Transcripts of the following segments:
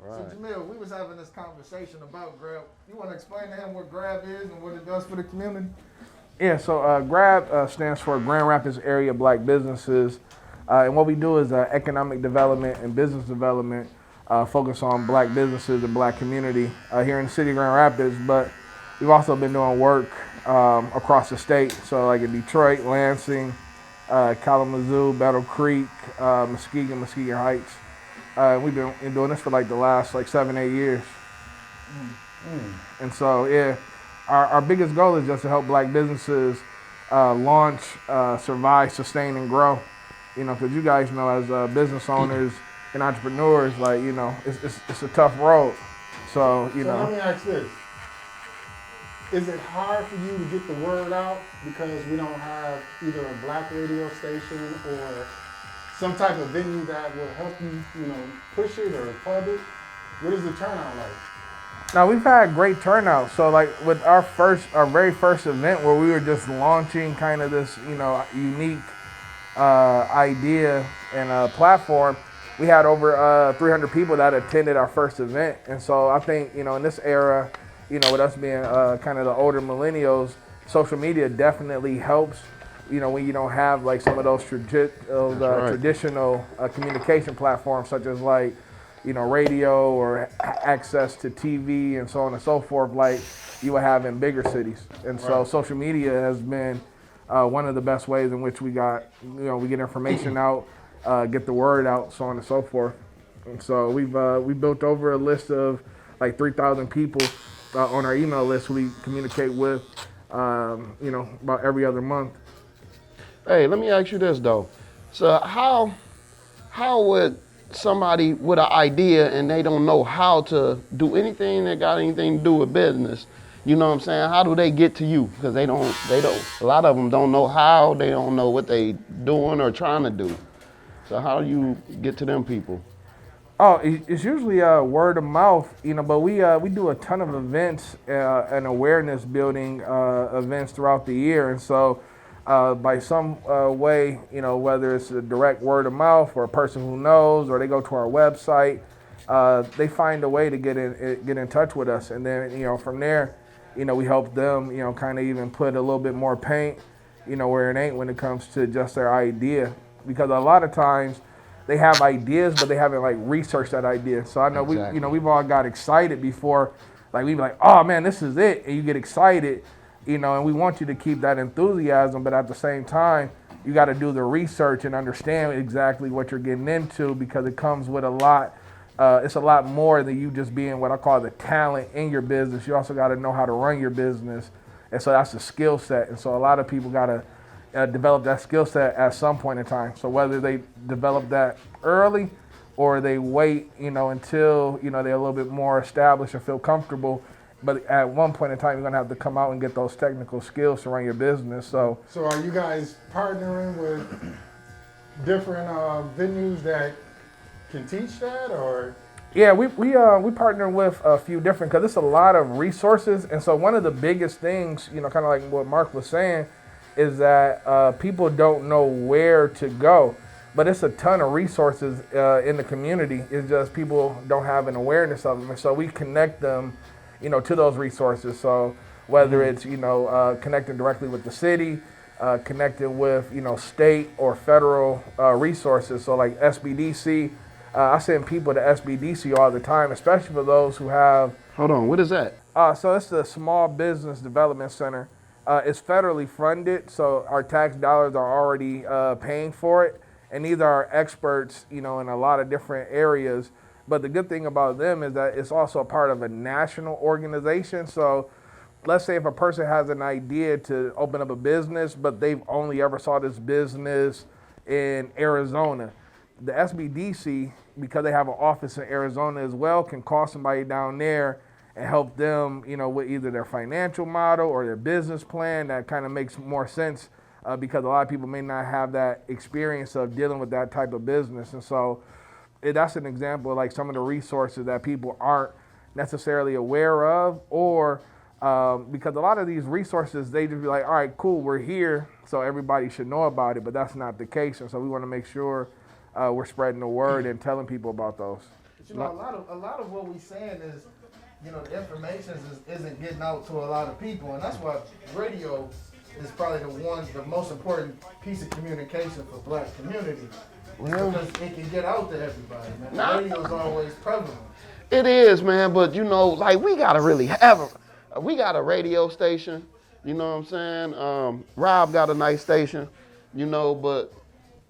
So Jamil, we was having this conversation about GRABB. You want to explain to him what GRABB is and what it does for the community? Yeah, so GRABB stands for Grand Rapids Area Black Businesses. And what we do is economic development and business development, focus on black businesses and black community here in the city of Grand Rapids. But we've also been doing work across the state. So like in Detroit, Lansing, Kalamazoo, Battle Creek, Muskegon Heights. We've been doing this for like the last 7-8 years. And so, yeah, our biggest goal is just to help black businesses launch, survive, sustain, and grow. You know, because you guys know as business owners and entrepreneurs, it's a tough road. So, you know. Let me ask this. Is it hard for you to get the word out because we don't have either a black radio station or some type of venue that will help you, push it or pub it? What is the turnout like? Now we've had great turnout. So like with our very first event where we were just launching kind of this, unique idea and platform, we had over 300 people that attended our first event. And so I think, in this era, with us being kind of the older millennials, social media definitely helps. When you don't have like some of those traditional communication platforms such as radio or access to TV and so on and so forth, like you would have in bigger cities. And so social media has been one of the best ways in which we get information out, get the word out, so on and so forth. And so we built over a list of like 3,000 people on our email list we communicate with, about every other month. Hey, let me ask you this though. So how would somebody with an idea and they don't know how to do anything that got anything to do with business, you know what I'm saying? How do they get to you? Because they don't, a lot of them don't know how, they don't know what they doing or trying to do. So how do you get to them people? Oh, it's usually word of mouth, but we do a ton of events and awareness building events throughout the year. And so by some way, whether it's a direct word of mouth or a person who knows, or they go to our website, they find a way to get in touch with us. And then, from there, we help them, kind of even put a little bit more paint, where it ain't when it comes to just their idea. Because a lot of times they have ideas, but they haven't researched that idea. So I know we've all got excited before, we be like, oh man, this is it. And you get excited. And we want you to keep that enthusiasm, but at the same time, you got to do the research and understand exactly what you're getting into, because it comes with a lot. It's a lot more than you just being what I call the talent in your business. You also got to know how to run your business. And so that's a skill set. And so a lot of people got to develop that skill set at some point in time. So whether they develop that early or they wait, until, they're a little bit more established and feel comfortable. But at one point in time, you're going to have to come out and get those technical skills to run your business. So are you guys partnering with different venues that can teach that, or? Yeah, we partner with a few different, because it's a lot of resources. And so one of the biggest things, kind of like what Mark was saying, is that people don't know where to go. But it's a ton of resources in the community. It's just people don't have an awareness of them. And so we connect them to those resources. So whether it's, connecting directly with the city, connecting with, state or federal resources. So like SBDC, I send people to SBDC all the time, especially for those who have. Hold on, what is that? So it's the Small Business Development Center. It's federally funded, so our tax dollars are already paying for it. And these are experts, in a lot of different areas. But the good thing about them is that it's also a part of a national organization. So let's say if a person has an idea to open up a business, but they've only ever saw this business in Arizona. The SBDC, because they have an office in Arizona as well, can call somebody down there and help them, with either their financial model or their business plan that kind of makes more sense, because a lot of people may not have that experience of dealing with that type of business. And so that's an example of some of the resources that people aren't necessarily aware of, or because a lot of these resources, they just be like, all right, cool, we're here, so everybody should know about it, but that's not the case. And so we want to make sure we're spreading the word and telling people about those. But you know, a lot of what we saying is, you know, the information isn't getting out to a lot of people, and that's why radio is probably the most important piece of communication for black community. Well, because it can get out to everybody, man. Radio's always prevalent. it is, man, but you know, like we gotta really have we got a radio station, you know what I'm saying? Rob got a nice station, you know, but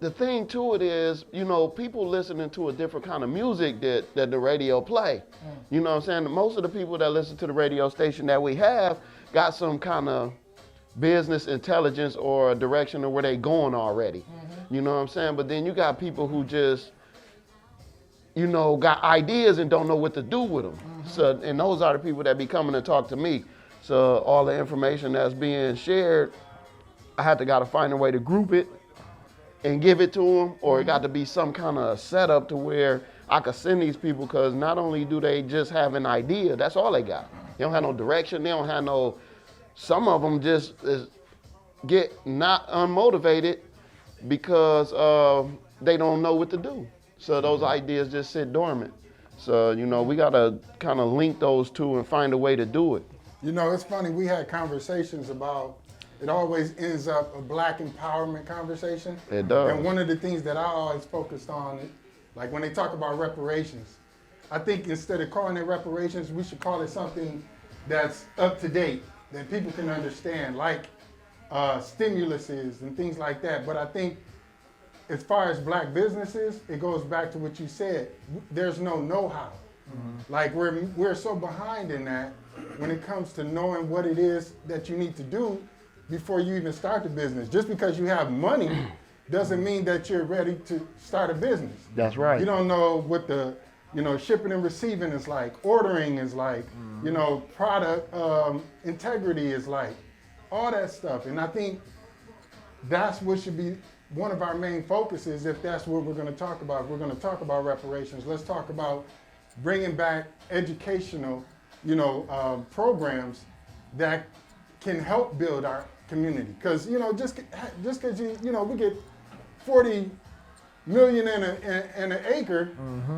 the thing to it is, you know, people listening to a different kind of music that the radio play. You know what I'm saying? Most of the people that listen to the radio station that we have got some kind of business intelligence or a direction of where they going already. You know what I'm saying? But then you got people who just, you know, got ideas and don't know what to do with them. So, and those are the people that be coming to talk to me. So all the information that's being shared, I gotta find a way to group it and give it to them, or it got to be some kind of setup to where I could send these people, because not only do they just have an idea, that's all they got. They don't have no direction, they don't have no, some of them just get not unmotivated because they don't know what to do. So those ideas just sit dormant. So, you know, we gotta kind of link those two and find a way to do it. You know, it's funny, we had conversations about, it always ends up a black empowerment conversation. It does. And one of the things that I always focused on, like when they talk about reparations, I think instead of calling it reparations, we should call it something that's up to date, that people can understand, like stimuluses and things like that. But I think as far as black businesses, it goes back to what you said. There's no know-how. Like we're so behind in that when it comes to knowing what it is that you need to do before you even start the business. Just because you have money doesn't mean that you're ready to start a business. That's right. You don't know what the, you know, shipping and receiving is like, ordering is like, you know, product integrity is like, all that stuff. And I think that's what should be one of our main focuses if that's what we're going to talk about. We're going to talk about reparations. Let's talk about bringing back educational, you know, programs that can help build our community. Because, you know, just because you know, we get 40 million in an acre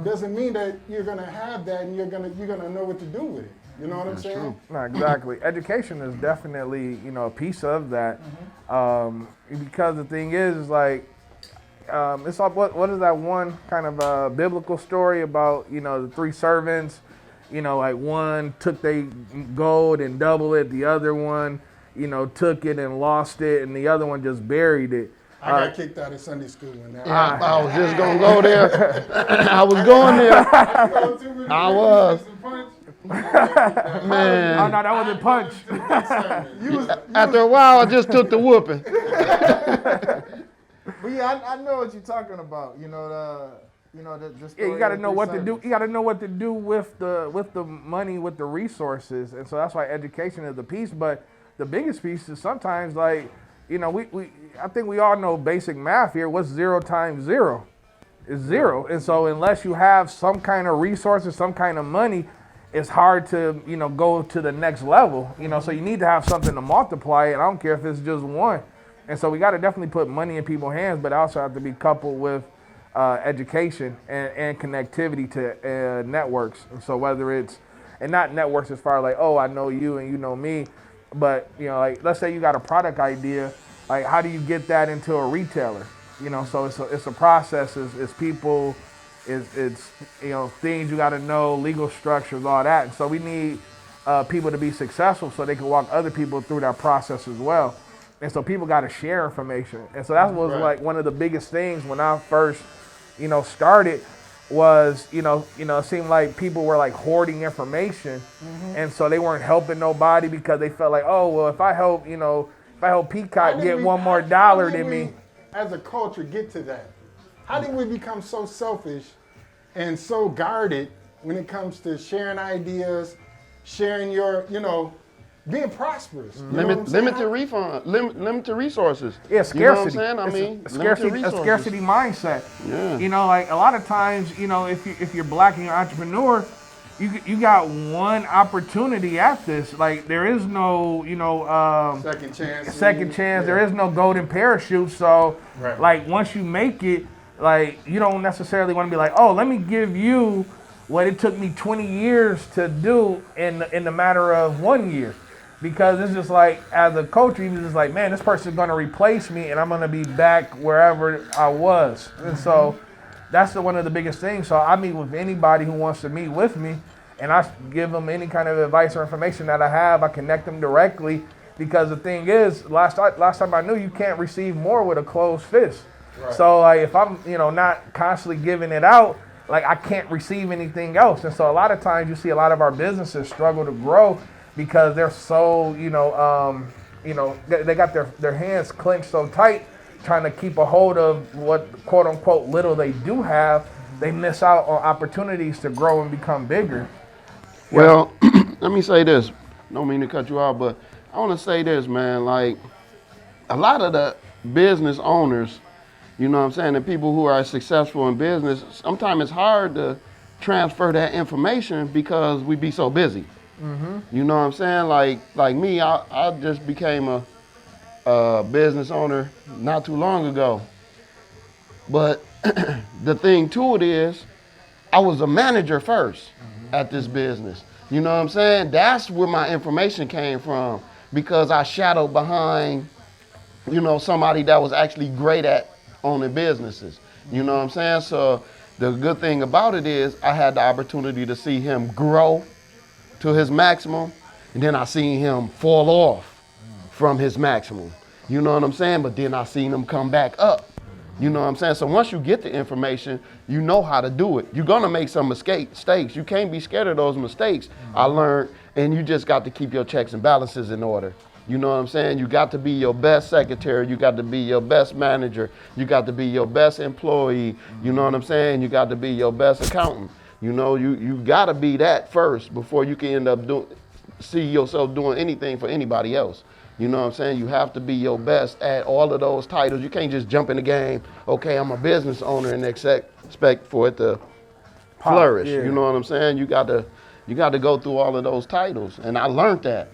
doesn't mean that you're going to have that and you're going to know what to do with it. You know what I'm saying? True. No, exactly. Education is definitely, you know, a piece of that. Because the thing is like, it's all, what is that one kind of biblical story about, you know, the three servants, you know, like one took their gold and doubled it, the other one, you know, took it and lost it, and the other one just buried it. I got kicked out of Sunday school in that. I was just gonna go there. I was going there. I was. Man. Oh no, that wasn't punch. After a while, I just took the whooping. But yeah, I know what you're talking about. You know, the story You got to of know the what three to do. servants. You got to know what to do with the money, with the resources, and so that's why education is the piece. But the biggest piece is sometimes like, you know, I think we all know basic math here. What's 0 times 0? Is 0. And so unless you have some kind of resources, some kind of money, it's hard to, you know, go to the next level. You know, so you need to have something to multiply it. I don't care if it's just one. And so we got to definitely put money in people's hands, but also have to be coupled with education and connectivity to networks. And so whether it's, and not networks as far as like, oh, I know you and you know me, but, you know, like, let's say you got a product idea, like, how do you get that into a retailer? You know, so it's a process, it's people, it's you know, things you got to know, legal structures, all that. And so we need people to be successful so they can walk other people through that process as well. And so people got to share information. And so that was like one of the biggest things when I first, you know, started was, you know, it seemed like people were like hoarding information. And so they weren't helping nobody because they felt like, oh, well, if I help Peacock get one more dollar than me. As a culture, get to that? How did we become so selfish and so guarded when it comes to sharing ideas, sharing your, you know, being prosperous? You know what I'm saying? Limited resources. Yeah, scarcity. You know what I'm saying? It's a scarcity mindset. Yeah. You know, like a lot of times, you know, if you're black and you're an entrepreneur, you got one opportunity at this. Like there is no, you know, second chance. There is no golden parachute. So, like once you make it, like you don't necessarily want to be like, oh, let me give you what it took me 20 years to do in the matter of 1 year. Because it's just like, as a coach, you're just like, man, this person's going to replace me and I'm going to be back wherever I was. And so that's one of the biggest things. So I meet with anybody who wants to meet with me, and I give them any kind of advice or information that I have. I connect them directly, because the thing is, last time I knew, you can't receive more with a closed fist. Right. So like, if I'm not constantly giving it out, like, I can't receive anything else. And so a lot of times you see a lot of our businesses struggle to grow because they're so, they got their hands clenched so tight, trying to keep a hold of what, quote unquote, little they do have. They miss out on opportunities to grow and become bigger. Well, let me say this. Don't mean to cut you off, but I want to say this, man. Like, a lot of the business owners, you know what I'm saying, the people who are successful in business, sometimes it's hard to transfer that information because we be so busy. Mm-hmm. You know what I'm saying? Like me, I just became a business owner not too long ago. But the thing to it is, I was a manager first at this business. You know what I'm saying? That's where my information came from, because I shadowed behind, somebody that was actually great at owning businesses. You know what I'm saying? So the good thing about it is I had the opportunity to see him grow to his maximum, and then I seen him fall off from his maximum. You know what I'm saying? But then I seen him come back up. You know what I'm saying? So once you get the information, you know how to do it. You're gonna make some mistakes. You can't be scared of those mistakes. I learned, and you just got to keep your checks and balances in order. You know what I'm saying? You got to be your best secretary. You got to be your best manager. You got to be your best employee. You know what I'm saying? You got to be your best accountant. You got to be that first before you can end up see yourself doing anything for anybody else. You know what I'm saying? You have to be your best at all of those titles. You can't just jump in the game, okay, I'm a business owner, and expect for it to flourish. Yeah. You know what I'm saying? You got to go through all of those titles, and I learned that.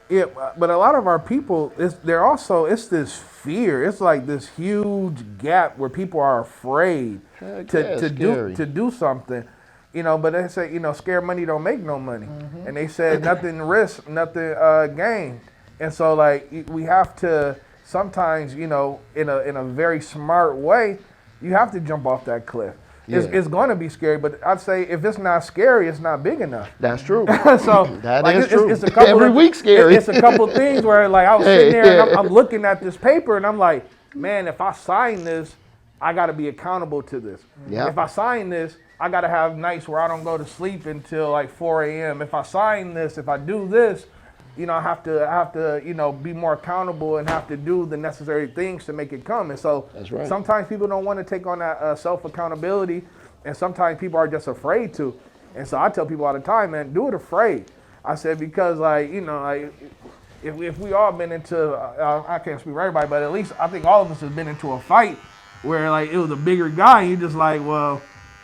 Yeah, but a lot of our people, it's this fear. It's like this huge gap where people are afraid to do something. But they say, scared money don't make no money. Mm-hmm. And they said nothing risk, nothing gain. And so, like, we have to sometimes, in a very smart way, you have to jump off that cliff. Yeah. It's going to be scary, but I'd say if it's not scary, it's not big enough. That's true. So that is true. It's a couple every week scary. It's a couple things where, like, I was sitting there and I'm looking at this paper and I'm like, man, if I sign this, I got to be accountable to this. Yep. If I sign this, I got to have nights where I don't go to sleep until like 4 a.m. If I sign this, if I do this, I have to, be more accountable and have to do the necessary things to make it come. And so that's right. Sometimes people don't want to take on that self-accountability, and sometimes people are just afraid to. And so I tell people all the time, man, do it afraid. I said, because if we all been into, I can't speak for everybody, but at least I think all of us have been into a fight where like it was a bigger guy. And you just like, well,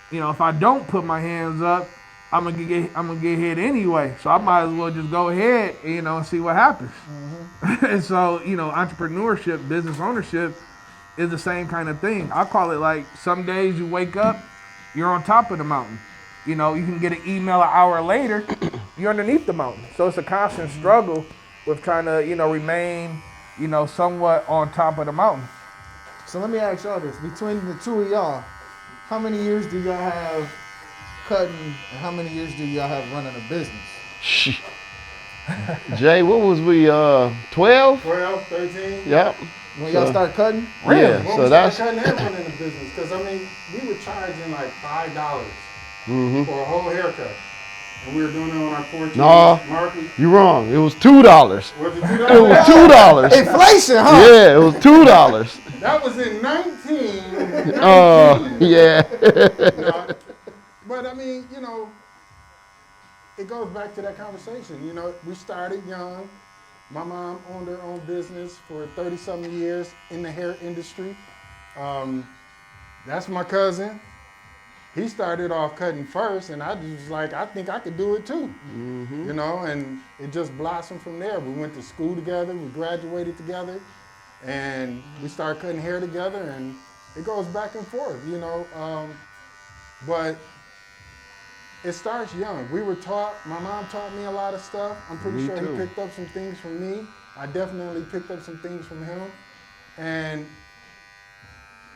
if I don't put my hands up, I'm gonna get hit anyway, so I might as well just go ahead, and see what happens. Mm-hmm. And so, entrepreneurship, business ownership is the same kind of thing. I call it like some days you wake up, you're on top of the mountain. You can get an email an hour later, you're underneath the mountain. So it's a constant struggle with trying to, remain, somewhat on top of the mountain. So let me ask y'all this: between the two of y'all, how many years do y'all have cutting, and how many years do y'all have running a business? Jay, what was we, 12? 12, 13. Yep. When y'all start cutting? Really? Yeah, well, so that's cutting and running a business, because we were charging like $5 for a whole haircut, and we were doing it on our 14 market. You're wrong. It was $2. Was it $2? It was $2. Inflation, huh? Yeah, it was $2. That was in 19. Yeah. But it goes back to that conversation. We started young. My mom owned her own business for 30-something years in the hair industry. That's my cousin. He started off cutting first, and I was like, I think I could do it too. Mm-hmm. And it just blossomed from there. We went to school together, we graduated together, and we started cutting hair together, and it goes back and forth, But it starts young. We were taught, my mom taught me a lot of stuff. I'm pretty sure he picked up some things from me. I definitely picked up some things from him. And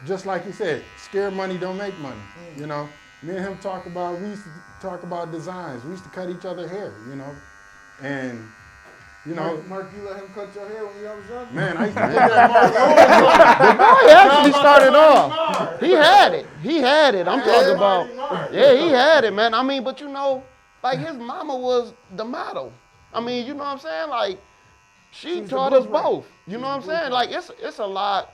just like he said, scared money don't make money. You know, me and him we used to talk about designs. We used to cut each other hair, you know. And, you know. Mark, you let him cut your hair when you was young? Man, I used to put that The boy actually started off. He had it. He had it. I'm talking about. Yeah, he had it, man. I mean, but you know, like his mama was the model. I mean, you know what I'm saying? Like, she taught us both. You know what I'm saying? Like, it's a lot.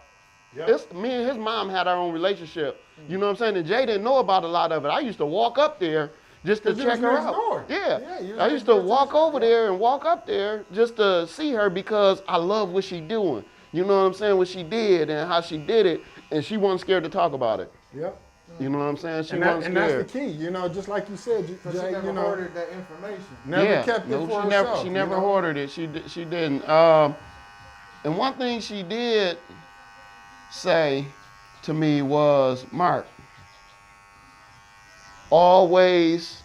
Yep. Me and his mom had our own relationship. You know what I'm saying? And Jay didn't know about a lot of it. I used to walk up there just to check her out. Door. Yeah. I used to walk over there and walk up there just to see her because I love what she doing. You know what I'm saying? What she did and how she did it, and she wasn't scared to talk about it. Yep. You know what I'm saying? She And wasn't scared. that's the key, you know, just like you said, Jay, She never you know, hoarded that information. never kept it for herself. She never you know? hoarded it. She didn't. And one thing she did say to me was, Mark, always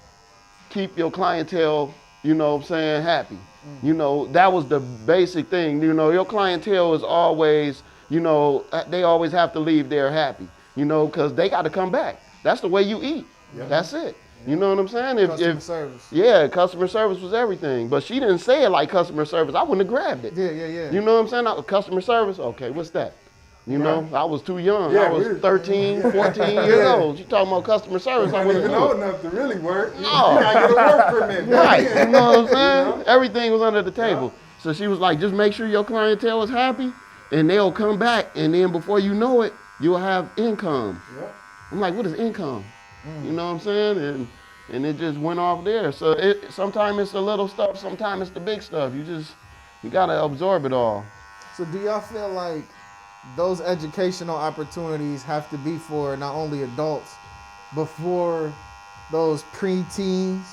keep your clientele, you know what I'm saying, happy. You know, that was the basic thing. You know, your clientele is always, you know, they always have to leave there happy, you know, because they got to come back. That's the way you eat. Yep. That's it. You know what I'm saying? Customer service. Yeah, customer service was everything. But she didn't say it like customer service. I wouldn't have grabbed it. Yeah. You know what I'm saying? Customer service? Okay, what's that? You know, I was too young. Yeah, I was 13, 14 years old. You talking about customer service? I I wasn't wasn't old enough to really work. No. You gotta get a work permit. Right, you know what I'm saying? You know? Everything was under the table. So she was like, just make sure your clientele is happy and they'll come back. And then before you know it, you'll have income. Yep. I'm like, what is income? You know what I'm saying? And it just went off there. So sometimes it's the little stuff, sometimes it's the big stuff. You gotta absorb it all. So do y'all feel like those educational opportunities have to be for not only adults, but for those preteens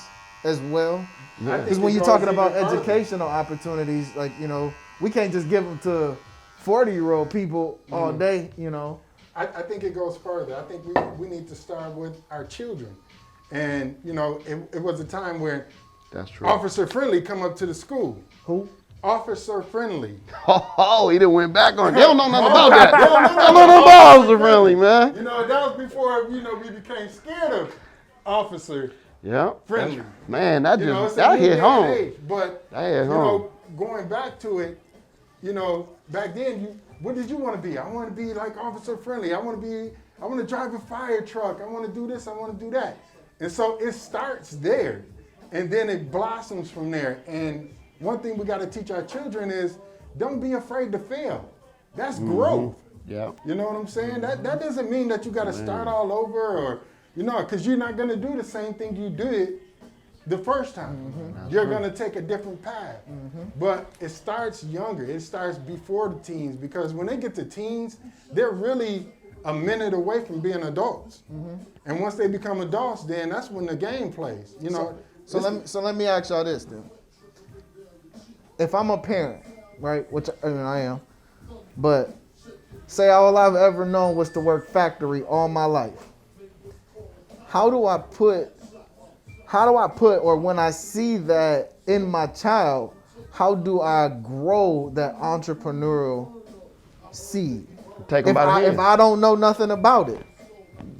as well? Yeah. Because when you're talking about educational opportunities, like, you know, we can't just give them to 40-year-old people all day, you know. I think it goes further. I think we need to start with our children. And, you know, it was a time where That's true. Officer Friendly come up to the school. Who? Officer Friendly. Oh, he done went back on. They don't know nothing about that. They don't know nothing about Officer Friendly, man. You know, that was before, you know, we became scared of Officer Yeah. Friendly. Man, that You know, just, it's a that new hit day and home. age, but, That hit you home. know, going back to it, you know, back then, what did you want to be? I want to be like Officer Friendly. I want to drive a fire truck. I want to do this. I want to do that. And so it starts there, and then it blossoms from there. And one thing we got to teach our children is don't be afraid to fail. That's growth. Yeah. You know what I'm saying? That doesn't mean that you got to start all over, or, you know, because you're not going to do the same thing you did the first time. You're going to take a different path. But it starts younger. It starts before the teens, because when they get to teens, they're really a minute away from being adults. And once they become adults, then that's when the game plays. You know. So let me ask y'all this then. If I'm a parent, right, which I mean I am, but say all I've ever known was to work factory all my life. How do I put, or when I see that in my child, how do I grow that entrepreneurial seed? Take them by the hand. If I don't know nothing about it.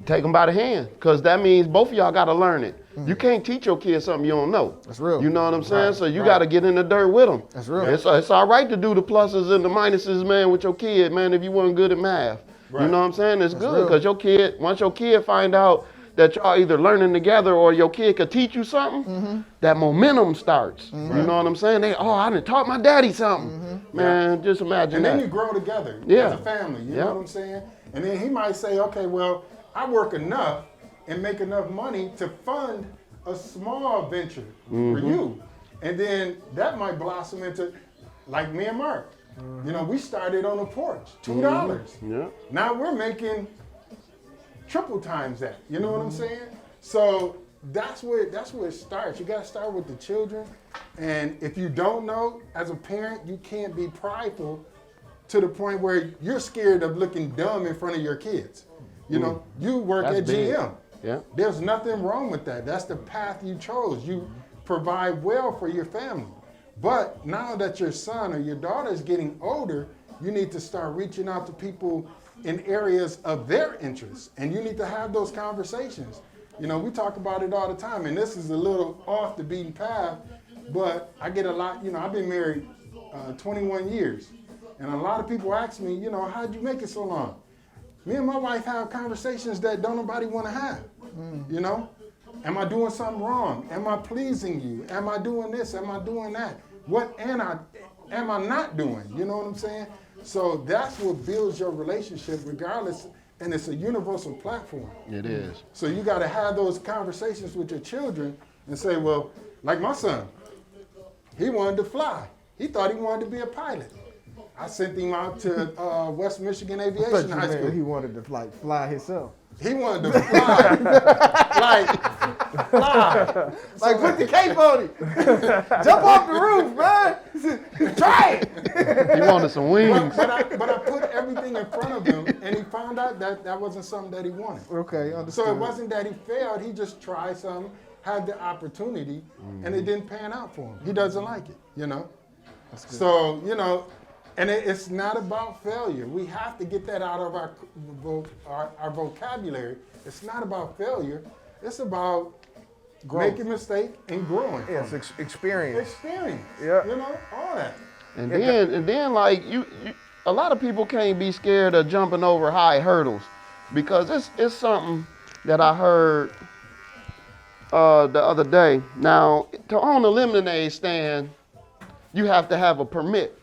Take them by the hand, because that means both of y'all got to learn it. You can't teach your kids something you don't know. That's real. You know what I'm saying? So you got to get in the dirt with them. That's real. It's all right to do the pluses and the minuses, man, with your kid, man, if you weren't good at math. You know what I'm saying? It's good, because your kid, once your kid find out that y'all either learning together or your kid could teach you something, that momentum starts. You know what I'm saying? I done taught my daddy something. Man, just imagine And that. then you grow together Yeah. as a family. You know what I'm saying? And then he might say, okay, well, I work enough and make enough money to fund a small venture for you. And then that might blossom into, like me and Mark. You know, we started on a porch, $2. Yeah. Now we're making triple times that. You know what I'm saying? So that's where it starts. You got to start with the children. And if you don't know, as a parent, you can't be prideful to the point where you're scared of looking dumb in front of your kids. You know, you work That's at big. GM. Yeah. There's nothing wrong with that. That's the path you chose. You provide well for your family. But now that your son or your daughter is getting older, you need to start reaching out to people in areas of their interests. And you need to have those conversations. You know, we talk about it all the time, and this is a little off the beaten path, but I get a lot, you know, I've been married 21 years. And a lot of people ask me, you know, how'd you make it so long? Me and my wife have conversations that don't nobody want to have, you know? Am I doing something wrong? Am I pleasing you? Am I doing this? Am I doing that? What am I not doing? You know what I'm saying? So that's what builds your relationship regardless, and it's a universal platform. It is. So you got to have those conversations with your children and say, well, like my son, he wanted to fly. He thought he wanted to be a pilot. I sent him out to West Michigan Aviation High School. He wanted to like fly himself. He wanted to fly, fly. Like put the cape on him. Jump off the roof, man. Try it. He wanted some wings. But I put everything in front of him, and he found out that that wasn't something that he wanted. Okay, understood. So it wasn't that he failed. He just tried something, had the opportunity, and it didn't pan out for him. He doesn't like it, you know? So, you know, and it's not about failure. We have to get that out of our vocabulary. It's not about failure. It's about making mistakes and growing. Yes, experience. Experience. Yeah. You know, all that. And then like you, a lot of people can't be scared of jumping over high hurdles, because it's something that I heard the other day. Now, to own a lemonade stand, you have to have a permit.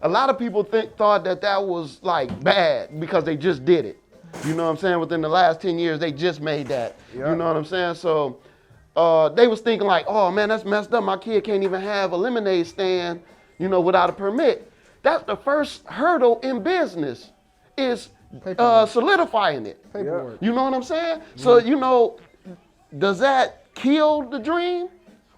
A lot of people thought that was like bad because they just did it. You know what I'm saying? Within the last 10 years, they just made that. Yep. You know what I'm saying? So they was thinking like, oh man, that's messed up. My kid can't even have a lemonade stand, you know, without a permit. That's the first hurdle in business, is solidifying it. Paperwork. You know what I'm saying? So, you know, does that kill the dream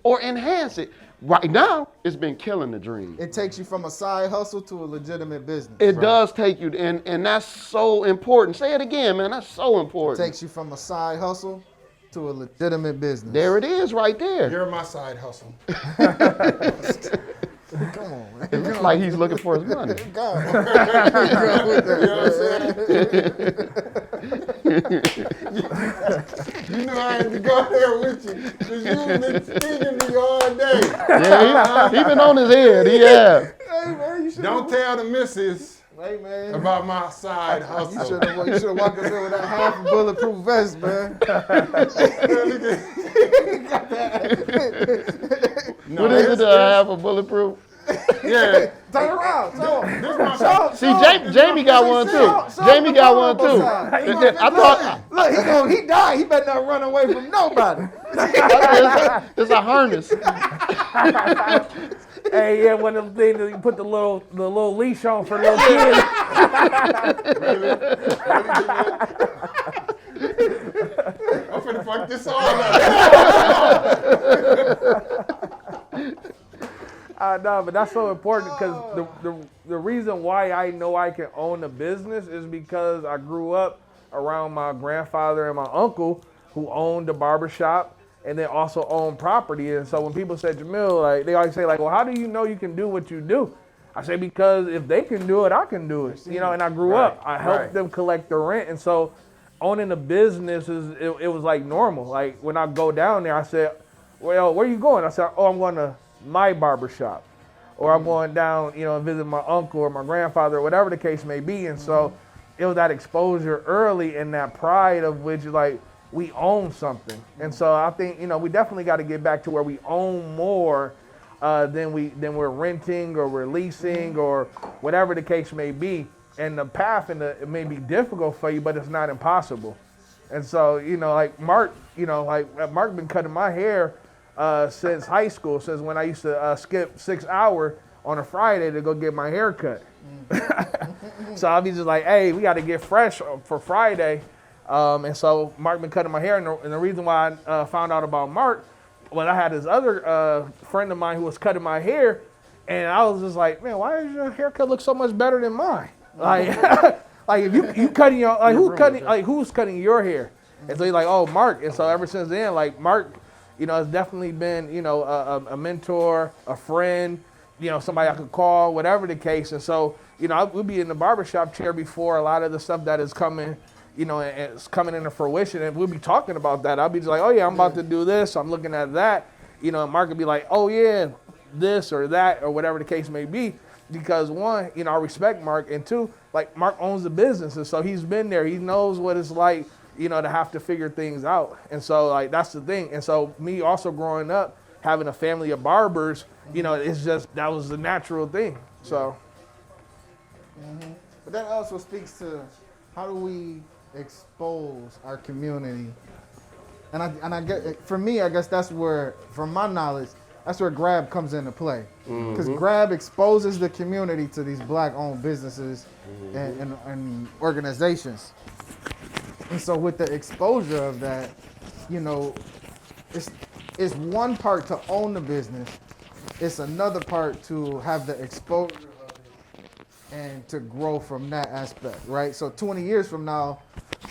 or enhance it? Right now, it's been killing the dream. It takes you from a side hustle to a legitimate business. It does take you, and that's so important. Say it again, man. That's so It important. takes you from a side hustle to a legitimate business. There it is, right there. You're my side hustle. Come on, man. It looks like he's looking for his money. Go. You know you know I had to go there with you, because you've been stinging me all day. Yeah, he been on his head. He have. Hey, man, you should Don't tell the missus Hey, man. about my side You hustle. should have walked up there with that half a bulletproof vest, man. No, What is it? Have a bulletproof? Yeah. Turn around. Show him. This is my See, Jamie got one too. Jamie got one too. I thought Look, he died. He better not run away from nobody. it's a harness. Hey, yeah, one of them things that you put the little leash on for little kids. I'm finna fuck this all up. No, but that's so important, because the reason why I know I can own a business is because I grew up around my grandfather and my uncle who owned a barbershop and then also owned property. And so when people say, Jamil, like, they always say, like, well, how do you know you can do what you do? I say, because if they can do it, I can do it. You know, and I grew up. I helped them collect the rent. And so owning a business, it was like normal. Like, when I go down there, I said, well, where you going? I said, oh, I'm going to my barbershop. Or I'm going down, you know, and visit my uncle or my grandfather, or whatever the case may be. And so it was that exposure early and that pride of which, like, we own something. And so I think, you know, we definitely got to get back to where we own more than we're renting or we're leasing or whatever the case may be. And the path it may be difficult for you, but it's not impossible. And so, you know, like Mark, Mark been cutting my hair since high school, since when I used to skip 6 hours on a Friday to go get my hair cut. So I'll be just like, hey, we got to get fresh for Friday. And so Mark been cutting my hair. And the reason why I found out about Mark, well, I had this other friend of mine who was cutting my hair. And I was just like, man, why does your haircut look so much better than mine? Like, like if you cutting your, like who's cutting your hair? And so he's like, oh, Mark. And so ever since then, like Mark, you know, has definitely been, you know, a mentor, a friend, you know, somebody I could call, whatever the case. And so, you know, we'll be in the barbershop chair before a lot of the stuff that is coming, you know, and it's coming into fruition. And we'll be talking about that. I'll be just like, oh, yeah, I'm about to do this. I'm looking at that. You know, and Mark would be like, oh, yeah, this or that or whatever the case may be. Because one, you know, I respect Mark. And two, like Mark owns the business. And so he's been there. He knows what it's like, you know, to have to figure things out. And so, like, that's the thing. And so me also growing up, having a family of barbers, you know, it's just, that was the natural thing. So. But that also speaks to how do we expose our community? And I get, for me, I guess that's where, from my knowledge, that's where GRABB comes into play. Because GRABB exposes the community to these black-owned businesses and organizations. And so with the exposure of that, you know, it's one part to own the business. It's another part to have the exposure of it and to grow from that aspect, right? So 20 years from now,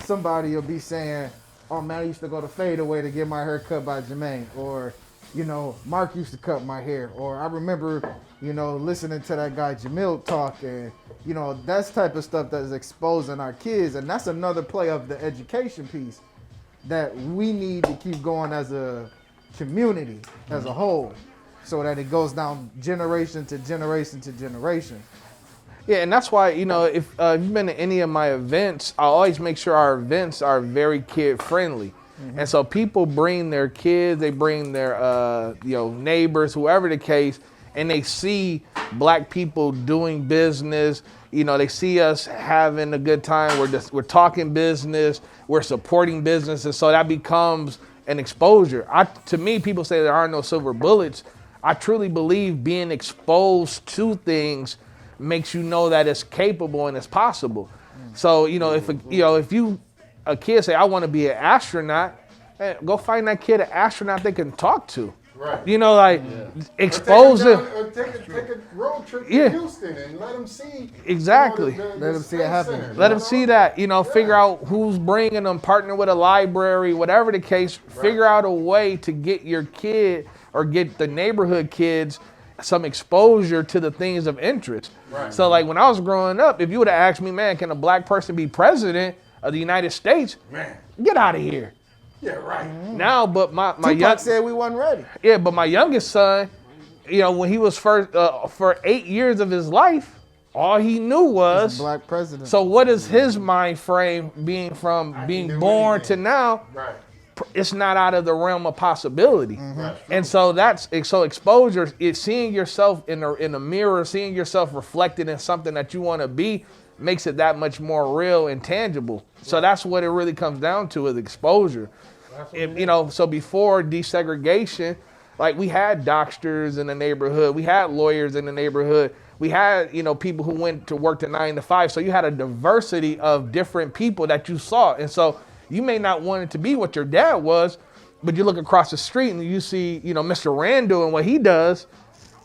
somebody will be saying, oh man, I used to go to Fadeaway to get my hair cut by Jermaine. Or, you know, Mark used to cut my hair. Or I remember, you know, listening to that guy Jamil talk, and, you know, that's type of stuff that is exposing our kids. And that's another play of the education piece that we need to keep going as a community, as a whole, so that it goes down generation to generation to generation. Yeah, and that's why, you know, if you've been to any of my events, I always make sure our events are very kid friendly. And so people bring their kids, they bring their, you know, neighbors, whoever the case, and they see black people doing business. You know, they see us having a good time. We're talking business, we're supporting business, and so that becomes an exposure. To me, people say there are no silver bullets. I truly believe being exposed to things makes you know that it's capable and it's possible. So, you know, if a kid say, I want to be an astronaut, man, go find that kid an astronaut they can talk to. Right. You know, like expose it. Take a road trip to Houston and let them see. Exactly. You know, Let them see it happen. center, Let them see that, you know, figure out who's bringing them, partner with a library, whatever the case, figure out a way to get your kid or get the neighborhood kids some exposure to the things of interest. Right. So like when I was growing up, if you would have asked me, man, can a black person be president of the United States? Man. Get out of here. Yeah, right. Now, but my Tupac said we wasn't ready. yeah, but my youngest son, you know, when he was first, for 8 years of his life, all he knew was Black president. So what is his mind frame being from being born to now? Right. It's not out of the realm of possibility. Right. And so so exposure, it's seeing yourself in the mirror, seeing yourself reflected in something that you want to be, makes it that much more real and tangible. So that's what it really comes down to, is exposure. You know, so before desegregation, like we had doctors in the neighborhood, we had lawyers in the neighborhood, we had, you know, people who went to work to 9 to 5. So you had a diversity of different people that you saw. And so you may not want it to be what your dad was, but you look across the street and you see, you know, Mr. Randall and what he does,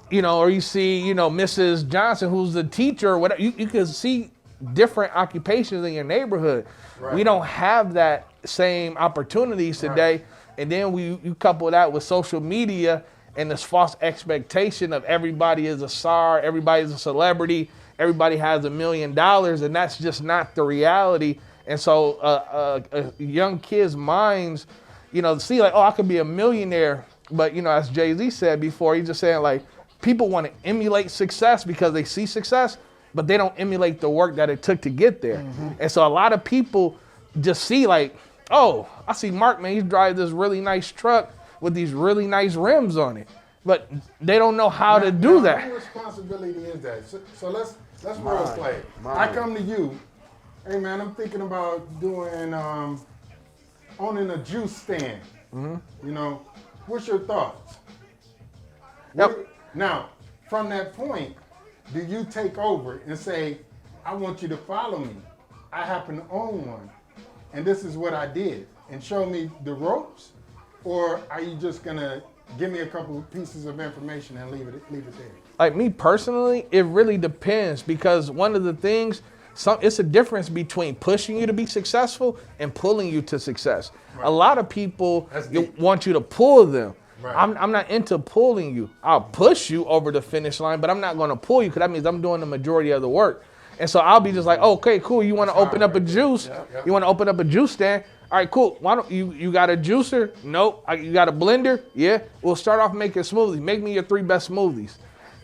you know, or you see, you know, Mrs. Johnson, who's the teacher or whatever. You can see different occupations in your neighborhood. Right. We don't have that same opportunities today. Right. And then you couple that with social media and this false expectation of everybody is a star, everybody's a celebrity, everybody has $1 million, and that's just not the reality. And so a young kid's minds, you know, see like, oh, I could be a millionaire. But, you know, as Jay-Z said before, he's just saying like, people want to emulate success because they see success, but they don't emulate the work that it took to get there. And so a lot of people just see like, oh, I see Mark, man, he's driving this really nice truck with these really nice rims on it. But they don't know how to do that. Whose responsibility is that? So let's role play. I come to you, hey man, I'm thinking about doing, owning a juice stand. You know, what's your thoughts? Yep. Now, from that point, do you take over and say, I want you to follow me. I happen to own one, and this is what I did, and show me the ropes? Or are you just gonna give me a couple of pieces of information and leave it there? Like me personally, it really depends, because one of the things it's a difference between pushing you to be successful and pulling you to success. A lot of people want you to pull them. Right. I'm not into pulling you. I'll push you over the finish line, but I'm not going to pull you because that means I'm doing the majority of the work. And so I'll be just like, okay, cool. You want to open up a juice? You want to open up a juice stand? All right, cool. Why don't you got a juicer? Nope. You got a blender? Yeah. We'll start off making smoothies. Make me your 3 best smoothies.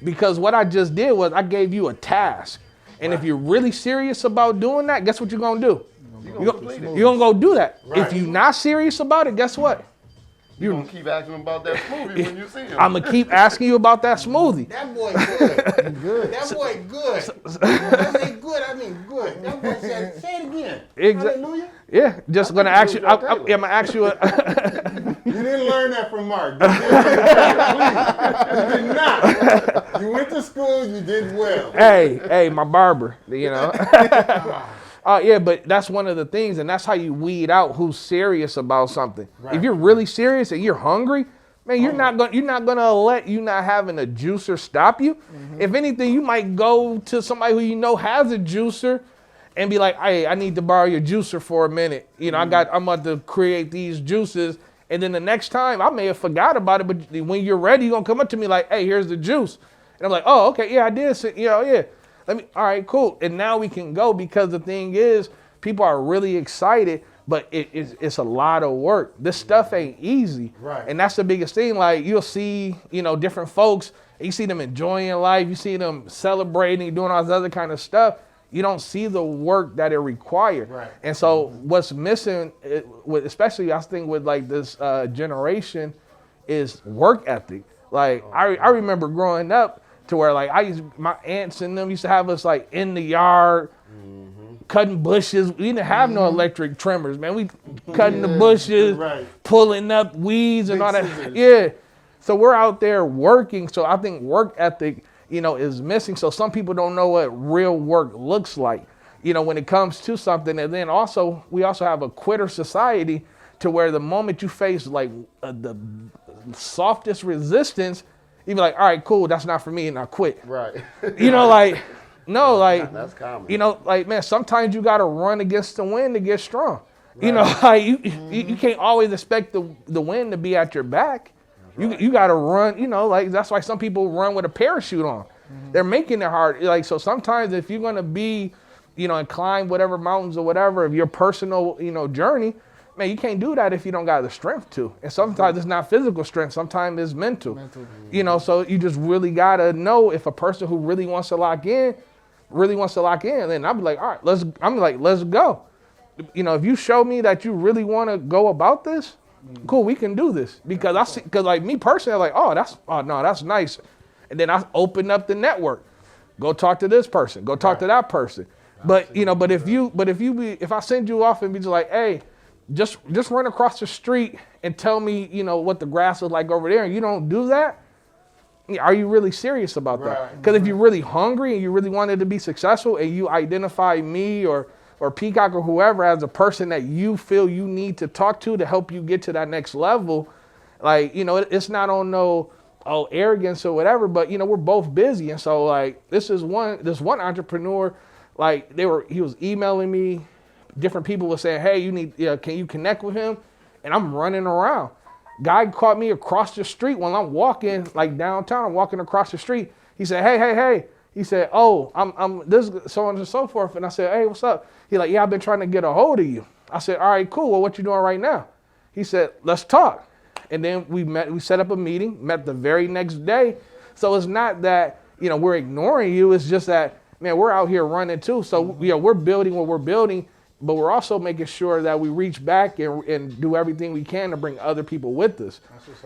Because what I just did was I gave you a task. And if you're really serious about doing that, guess what you're going to do? You're going to go do that. Right. If you're not serious about it, guess what? You're going to keep asking him about that smoothie when you see him. I'm going to keep asking you about that smoothie. That boy good. Good. That boy good. When I say good, I mean good. That boy said, say it again. Exactly. Hallelujah. Yeah, just going to ask you. I'm going to ask you. You didn't learn that from Mark. You did not. You went to school, you did well. Hey, my barber, you know. Yeah, but that's one of the things, and that's how you weed out who's serious about something. Right. If you're really serious and you're hungry, man, you're not gonna let you not having a juicer stop you. If anything, you might go to somebody who you know has a juicer and be like, hey, I need to borrow your juicer for a minute. You know, I'm about to create these juices. And then the next time, I may have forgot about it, but when you're ready, you're gonna come up to me like, hey, here's the juice. And I'm like, oh, okay, yeah, I did. So, yeah. All right, cool. And now we can go, because the thing is, people are really excited, but it's a lot of work. This stuff ain't easy. Right. And that's the biggest thing. Like, you'll see, different folks, you see them enjoying life, you see them celebrating, doing all this other kind of stuff. You don't see the work that it required. Right. And so what's missing, especially I think with like this generation, is work ethic. Like I remember growing up to where like my aunts and them used to have us like in the yard, cutting bushes. We didn't have no electric trimmers, man. We cutting the bushes, right. pulling up weeds and Big all that. scissors. Yeah. So we're out there working. So I think work ethic, is missing. So some people don't know what real work looks like, when it comes to something. And then also, we also have a quitter society to where the moment you face like the softest resistance, you be like, all right, cool, that's not for me, and I quit. Right. No, That's common. Man, sometimes you got to run against the wind to get strong. Right. You can't always expect the wind to be at your back. You got to run, that's why some people run with a parachute on. They're making it hard. Like, so sometimes if you're going to be, and climb whatever mountains or whatever of your personal, journey, man, you can't do that if you don't got the strength to. And sometimes it's not physical strength. Sometimes it's mental. So you just really got to know if a person who really wants to lock in, then I'll be like, all right, let's go. If you show me that you really want to go about this, cool, we can do this. Because like me personally, I'm like, no, that's nice. And then I open up the network. Go talk to this person. Go talk to that person. But if I send you off and be just like, hey, just run across the street and tell me, what the grass is like over there, and you don't do that, are you really serious about that? Because if you're really hungry and you really wanted to be successful and you identify me or Peacock or whoever as a person that you feel you need to talk to help you get to that next level, like, it's not on no arrogance or whatever, but we're both busy. And so like this one entrepreneur, like he was emailing me, different people were saying, hey, can you connect with him? And I'm running around. Guy caught me across the street when I'm walking like downtown. I'm walking across the street. He said, hey. He said, oh, I'm this so on and so forth. And I said, hey, what's up? He like, yeah, I've been trying to get a hold of you. I said, all right, cool. Well, what you doing right now? He said, let's talk. And then we set up a meeting, met the very next day. So it's not that, we're ignoring you. It's just that, man, we're out here running too. So, we're building what we're building, but we're also making sure that we reach back and do everything we can to bring other people with us.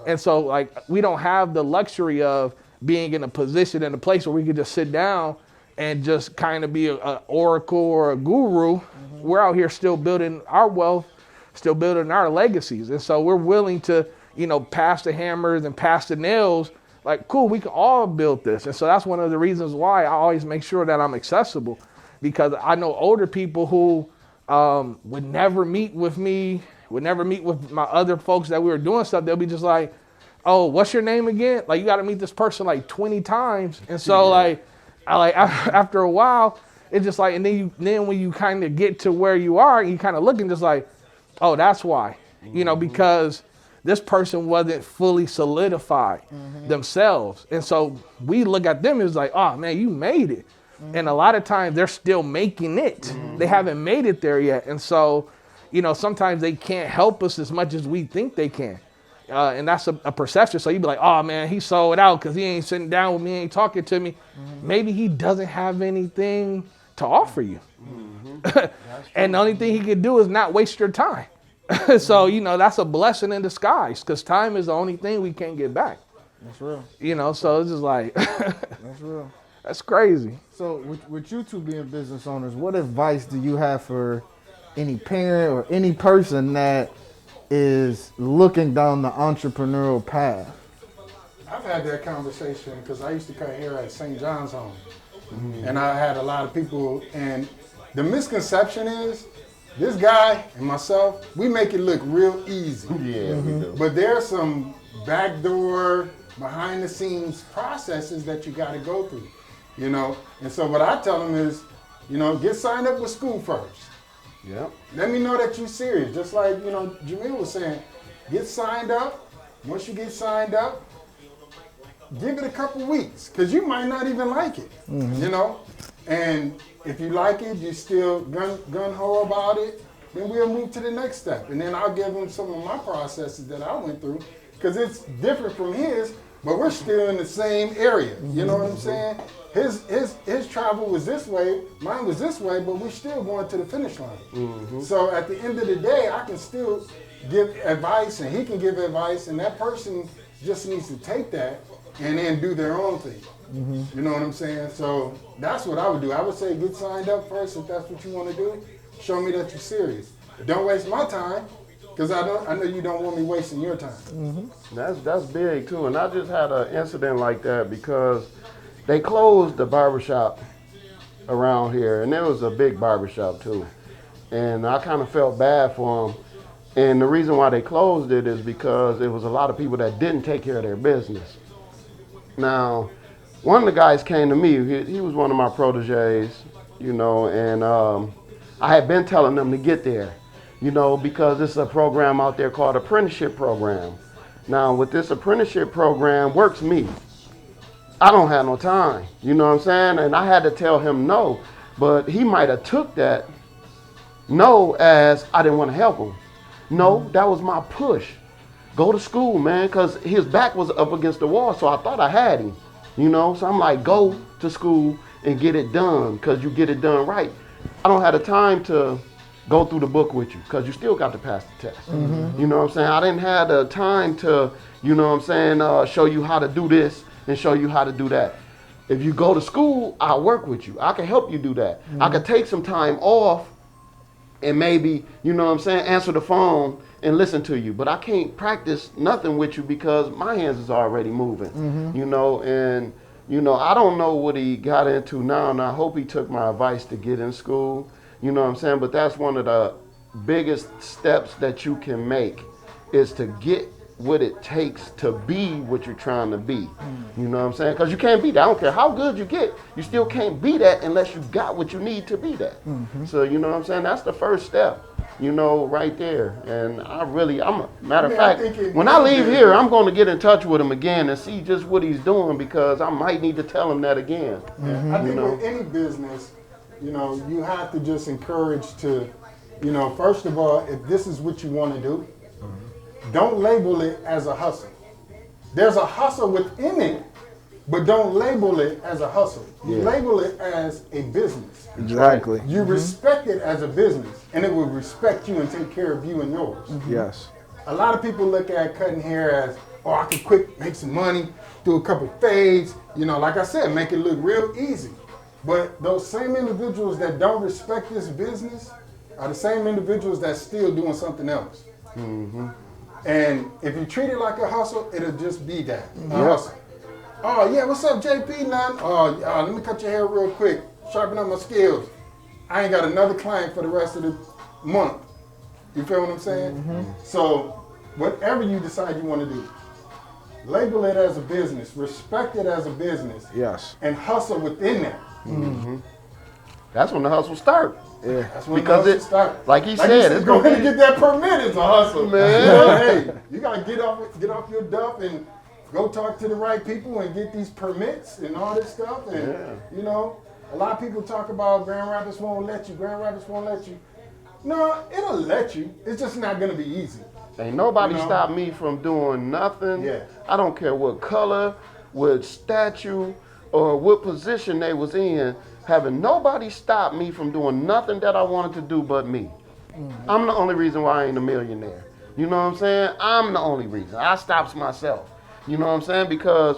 And so, like, we don't have the luxury of being in a position, in a place where we could just sit down and just kind of be an oracle or a guru. We're out here still building our wealth, still building our legacies. And so we're willing to, pass the hammers and pass the nails. Like, cool, we can all build this. And so that's one of the reasons why I always make sure that I'm accessible, because I know older people who would never meet with me, would never meet with my other folks that we were doing stuff. They'll be just like, oh, what's your name again? Like, you got to meet this person like 20 times. And so after a while, it's just like, and then when you kind of get to where you are, you kind of looking just like, oh, that's why, because this person wasn't fully solidified themselves. And so we look at them as like, oh man, you made it. And a lot of times they're still making it. They haven't made it there yet. And so, sometimes they can't help us as much as we think they can. And that's a perception. So you'd be like, oh man, he sold out because he ain't sitting down with me, ain't talking to me. Maybe he doesn't have anything to offer you. And the only thing he could do is not waste your time. So, that's a blessing in disguise, because time is the only thing we can't get back. That's real. So it's just like, That's real. that's crazy. So with you two being business owners, what advice do you have for any parent or any person that is looking down the entrepreneurial path? I've had that conversation because I used to cut hair at St. John's Home. And I had a lot of people, and the misconception is this guy and myself, we make it look real easy. Yeah, we do. But there's some backdoor, behind the scenes processes that you got to go through, And so what I tell them is, get signed up with school first. Yep. Let me know that you're serious. Just like, Jamil was saying, get signed up. Once you get signed up, give it a couple weeks, because you might not even like it, And if you like it, you still gun-ho about it, then we'll move to the next step. And then I'll give them some of my processes that I went through, because it's different from his, but we're still in the same area. You know what I'm saying? His travel was this way, mine was this way, but we're still going to the finish line. So at the end of the day, I can still give advice, and he can give advice, and that person just needs to take that and then do their own thing. You know what I'm saying? So that's what I would do. I would say get signed up first if that's what you want to do. Show me that you're serious. Don't waste my time, because I know you don't want me wasting your time. That's big too. And I just had an incident like that because they closed the barbershop around here, and it was a big barbershop too. And I kind of felt bad for them. And the reason why they closed it is because there was a lot of people that didn't take care of their business. Now, one of the guys came to me. He was one of my proteges, and I had been telling them to get there, because it's a program out there called Apprenticeship Program. Now, with this apprenticeship program, works me. I don't have no time, you know what I'm saying? And I had to tell him no, but he might have took that no as I didn't want to help him. No, that was my push. Go to school, man, because his back was up against the wall, so I thought I had him, So I'm like, go to school and get it done, because you get it done right. I don't have the time to go through the book with you, because you still got to pass the test. You know what I'm saying? I didn't have the time to, show you how to do this and show you how to do that. If you go to school, I'll work with you. I can help you do that. I could take some time off and maybe, answer the phone and listen to you. But I can't practice nothing with you because my hands is already moving, and, I don't know what he got into now, and I hope he took my advice to get in school, but that's one of the biggest steps that you can make, is to get what it takes to be what you're trying to be. You know what I'm saying? Because you can't be that. I don't care how good you get, you still can't be that unless you got what you need to be that. So you know what I'm saying? That's the first step, right there. And matter of fact, when I leave here, I'm going to get in touch with him again and see just what he's doing, because I might need to tell him that again. I think with any business, you have to just encourage to, first of all, if this is what you want to do, don't label it as a hustle. There's a hustle within it, but don't label it as a hustle. You label it as a business. Exactly. You respect it as a business, and it will respect you and take care of you and yours. Yes. A lot of people look at cutting hair as, I can quick make some money, do a couple fades, like I said, make it look real easy. But those same individuals that don't respect this business are the same individuals that's still doing something else. And if you treat it like a hustle, it'll just be that, a hustle. Oh yeah, what's up, JP? None. Let me cut your hair real quick, sharpen up my skills. I ain't got another client for the rest of the month. You feel what I'm saying? So whatever you decide you want to do, label it as a business, respect it as a business, Yes. and hustle within that. That's when the hustle start. Yeah. That's when Because the it, hustle start. like he said, it's go gonna ahead and be, get that permit. It's a hustle, Man. You know, hey, you gotta get off your duff and go talk to the right people and get these permits and all this stuff. And you know, a lot of people talk about Grand Rapids won't let you. Grand Rapids won't let you. No, it'll let you. It's just not gonna be easy. ain't nobody You know? stopped me from doing nothing. Yeah. I don't care what color, what statue, or what position they was in. Having nobody stop me from doing nothing that I wanted to do but me. I'm the only reason why I ain't a millionaire. You know what I'm saying? I'm the only reason. I stops myself. You know what I'm saying? Because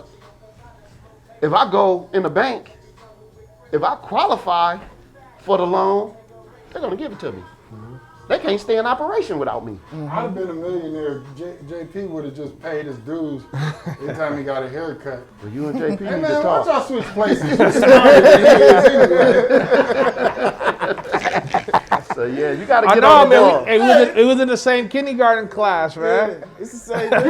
if I go in the bank, if I qualify for the loan, they're gonna give it to me. They can't stay in operation without me. I'd have been a millionaire if JP would have just paid his dues every time he got a haircut. But you and JP Hey need man, to why talk. y'all switch places? You smarter than he is anyway. So yeah, you gotta I get know, on the man. ball. It was in the same kindergarten class, man. It's the same thing.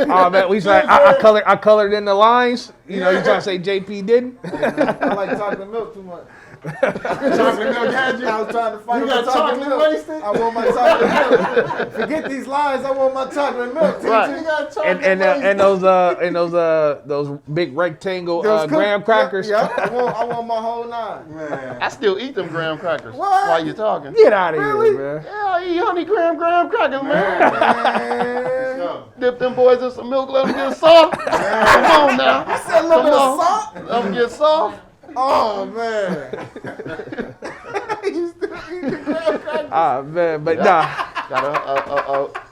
Oh man, we said I colored in the lines. You know, you trying to say JP didn't? I like chocolate milk too much. Chocolate milk had you. I was trying to find You got chocolate milk. wasted? I want my chocolate milk. Forget these lines. I want my chocolate milk. Right. You got chocolate And those big rectangle graham crackers. Yeah, I want my whole 9. Man. I still eat them graham crackers What? while you're talking. Get out of here, man. Yeah, I eat honey graham crackers, man. So, Dip them boys in some milk, let them get soft. Come on now. You said a little bit of Come on. salt? Let them get soft. Oh, man. You still eating the graham crackers? Ah man, but nah. I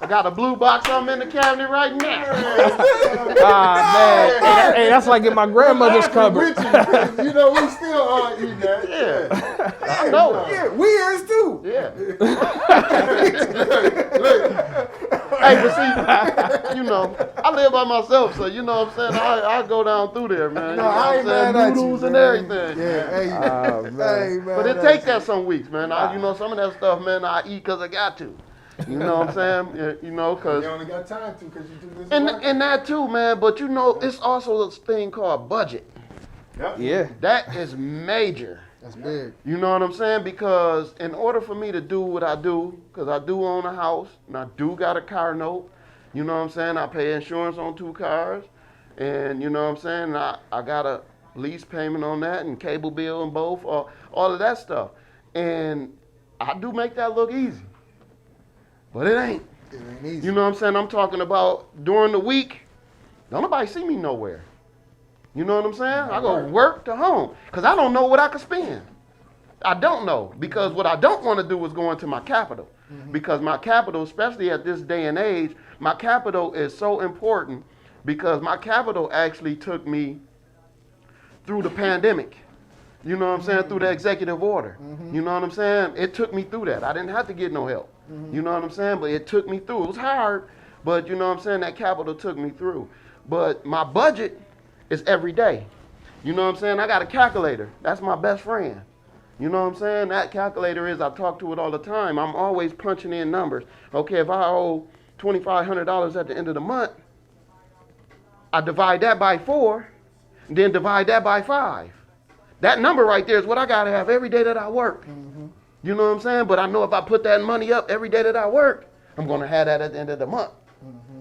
got a blue box. I'm in the cabinet right now. Ah man. Hey, that's like in my grandmother's cupboard. with you, 'cause, you know, we still eating that. Yeah, I know it. Yeah, we is too. Yeah. Hey, but see, you know, I live by myself, so you know what I'm saying. I go down through there, man. No, you know I what ain't I'm saying? mad at you, Noodles and man. everything. Yeah, hey, man. hey, man. But it takes that some weeks, man. You know, some of that stuff, man, I eat because I got to. You know what I'm saying? Yeah, you know, because You only got time to because you do this. and that too, man. But you know, it's also this thing called budget. Yeah. That is major. That's big. You know what I'm saying? Because in order for me to do what I do, because I do own a house and I do got a car note, you know what I'm saying? I pay insurance on 2 cars, and you know what I'm saying? I got a lease payment on that and cable bill on both, all of that stuff. And I do make that look easy, but it ain't. It ain't easy. You know what I'm saying? I'm talking about during the week, don't nobody see me nowhere. You know what I'm saying? I go work to home because I don't know what I could spend. I don't know because what I don't want to do is go into my capital because my capital, especially at this day and age, my capital is so important because my capital actually took me through the pandemic. You know what I'm saying? Through the executive order. You know what I'm saying? It took me through that. I didn't have to get no help. You know what I'm saying? But it took me through. It was hard, but you know what I'm saying? That capital took me through. But my budget is every day. You know what I'm saying? I got a calculator. That's my best friend. You know what I'm saying? That calculator is, I talk to it all the time. I'm always punching in numbers. Okay, if I owe $2,500 at the end of the month, I divide that by 4, then divide that by 5. That number right there is what I gotta have every day that I work. You know what I'm saying? But I know if I put that money up every day that I work, I'm gonna have that at the end of the month.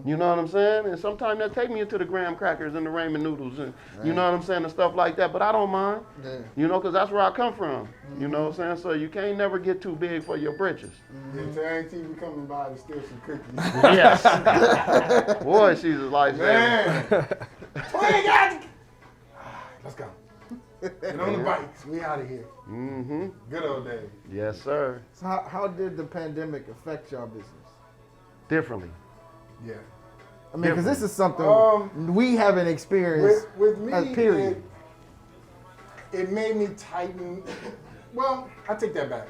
You know what I'm saying? And sometimes that take me into the graham crackers and the ramen noodles and you know what I'm saying, and stuff like that. But I don't mind. Yeah. You know, because that's where I come from. You know what I'm saying? So you can't never get too big for your britches. If Auntie be coming by to steal some cookies. Yes. Boy, she's a lifesaver. Man. Let's go. Get on the bikes. We out of here. Mm-hmm. Good old days. Yes, sir. So how did the pandemic affect your business? Differently. Yeah. I mean, because this is something we haven't experienced. With me, period. it made me tighten. Well, I take that back.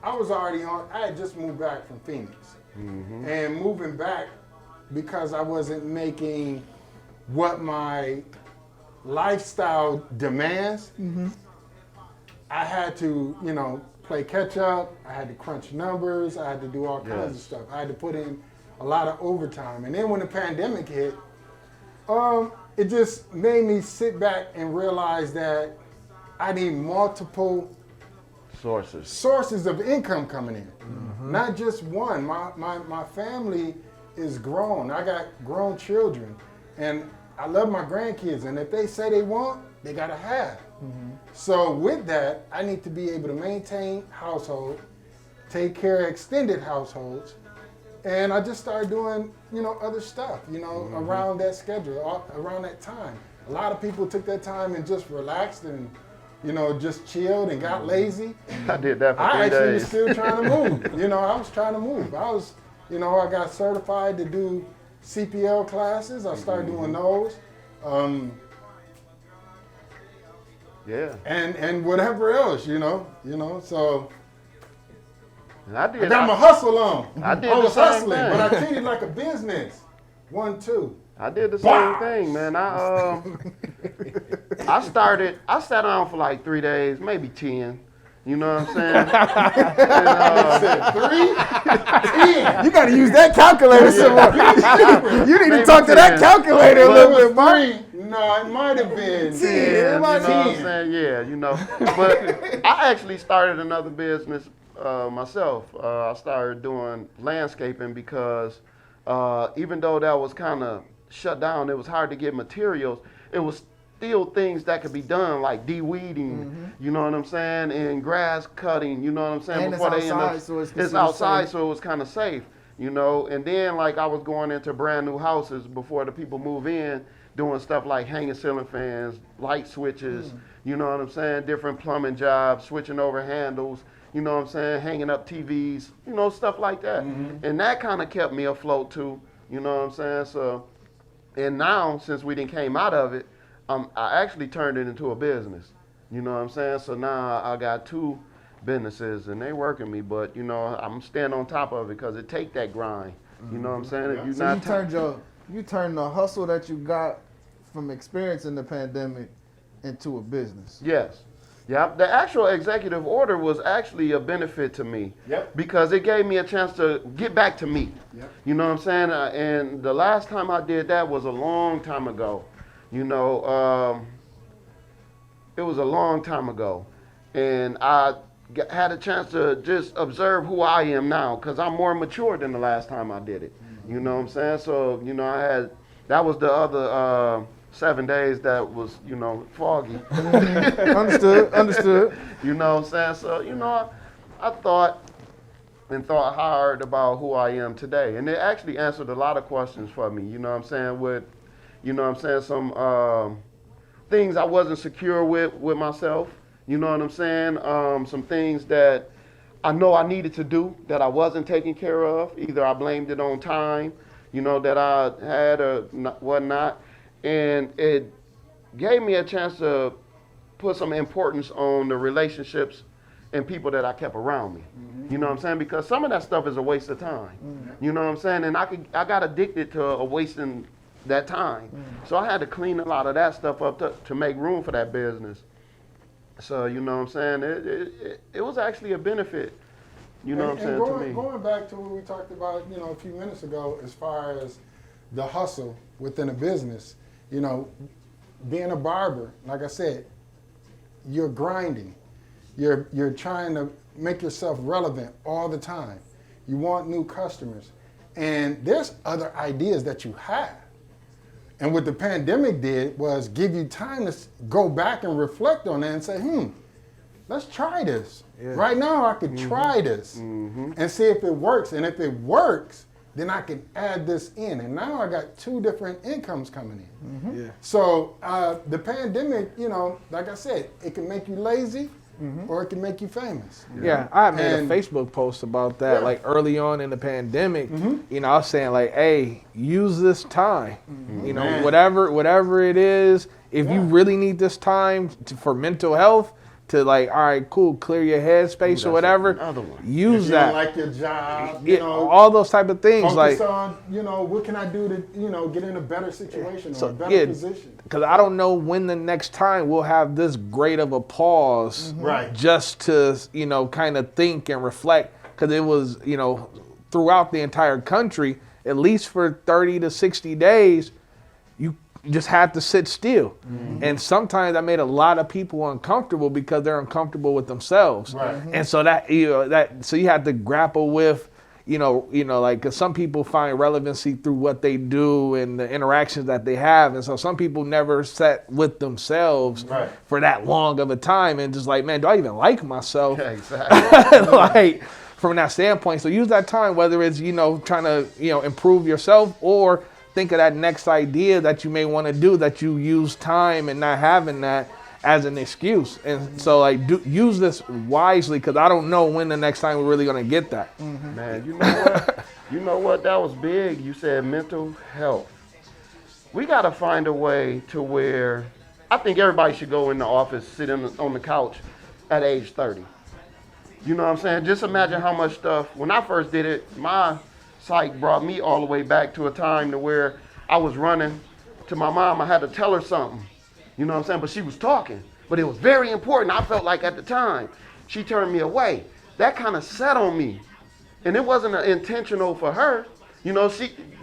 I was already on. I had just moved back from Phoenix, and moving back because I wasn't making what my lifestyle demands. I had to, you know, play catch up. I had to crunch numbers. I had to do all kinds of stuff. I had to put in a lot of overtime. And then when the pandemic hit, it just made me sit back and realize that I need multiple sources of income coming in, not just one. My family is grown. I got grown children, and I love my grandkids, and if they say they want, they gotta have. So with that, I need to be able to maintain household, take care of extended households, and I just started doing, other stuff, around that schedule, around that time. A lot of people took that time and just relaxed and, just chilled and got lazy. I did that for 3 days. I actually was still trying to move. I was trying to move. I got certified to do CPL classes. I started doing those. Yeah. And whatever else, so. And I got my hustle on. I did I was the same hustling, thing. but I treated it like a business. 1, 2. I did the same thing, man. I sat down for like 3 days, maybe 10. You know what I'm saying? And, 3, 10. You got to use that calculator some more. You need to talk to that calculator a little bit, Mark. No, it might have been 10. You know what I'm saying? Yeah, But I actually started another business myself. I started doing landscaping because even though that was kind of shut down, it was hard to get materials. It was still things that could be done, like de-weeding, you know what I'm saying, and grass cutting, you know what I'm saying. And before it's they outside, end up, so it's it's considered outside, safe. so it was kind of safe, And then like I was going into brand new houses before the people move in, doing stuff like hanging ceiling fans, light switches, you know what I'm saying, different plumbing jobs, switching over handles, you know what I'm saying, hanging up TVs, stuff like that. And that kind of kept me afloat too, you know what I'm saying. So, and now since we didn't came out of it, I actually turned it into a business. You know what I'm saying? So now I got 2 businesses and they working me, but I'm staying on top of it because it take that grind. You know what I'm saying? If You turned the hustle that you got from experiencing the pandemic into a business. Yes. Yeah, the actual executive order was actually a benefit to me. Yep. Because it gave me a chance to get back to me. Yep. You know what I'm saying? And the last time I did that was a long time ago. It was a long time ago. And I had a chance to just observe who I am now because I'm more mature than the last time I did it. You know what I'm saying? So, that was the other 7 days that was, foggy. Understood. You know what I'm saying? So, I thought hard about who I am today. And it actually answered a lot of questions for me, you know what I'm saying, with, some things I wasn't secure with myself, you know what I'm saying? Some things that I know I needed to do that I wasn't taking care of. Either I blamed it on time, that I had or whatnot. And it gave me a chance to put some importance on the relationships and people that I kept around me. You know what I'm saying? Because some of that stuff is a waste of time. You know what I'm saying? And I got addicted to wasting that time. So I had to clean a lot of that stuff up to make room for that business. So, you know what I'm saying? It was actually a benefit, you know what I'm saying, to me. Going back to what we talked about, a few minutes ago, as far as the hustle within a business, being a barber, like I said, you're grinding. You're trying to make yourself relevant all the time. You want new customers. And there's other ideas that you have. And what the pandemic did was give you time to go back and reflect on that and say, let's try this. Yeah. Right now I could try this and see if it works. And if it works, then I can add this in. And now I got 2 different incomes coming in. Yeah. So the pandemic, like I said, it can make you lazy or it can make you famous. Yeah, I made a Facebook post about that, like early on in the pandemic. I was saying like, hey, use this time. Whatever it is, if you really need this time for mental health, to like, all right, cool, clear your headspace or whatever. Use that. You don't like your job, all those type of things. Focus like on, what can I do to, get in a better situation or a better position. Because I don't know when the next time we'll have this great of a pause, right? Just to, kind of think and reflect. Because it was, throughout the entire country, at least for 30 to 60 days, just had to sit still. And sometimes that made a lot of people uncomfortable because they're uncomfortable with themselves. Right. And so so you had to grapple with, like, 'cause some people find relevancy through what they do and the interactions that they have. And so some people never sat with themselves Right. for that long of a time and just like, man, do I even like myself? Yeah, exactly. Like, from that standpoint. So use that time, whether it's, trying to, improve yourself, or think of that next idea that you may want to do, that you use time and not having that as an excuse. And so, like, use this wisely, because I don't know when the next time we're really going to get that. Man, you know what? You know what? That was big. You said mental health. We got to find a way to where I think everybody should go in the office, sit on the couch at age 30. You know what I'm saying? Just imagine how much stuff, when I first did it, my psych brought me all the way back to a time to where I was running to my mom. I had to tell her something. You know what I'm saying? But she was talking. But it was very important. I felt like at the time, she turned me away. That kind of set on me. And it wasn't intentional for her. You know,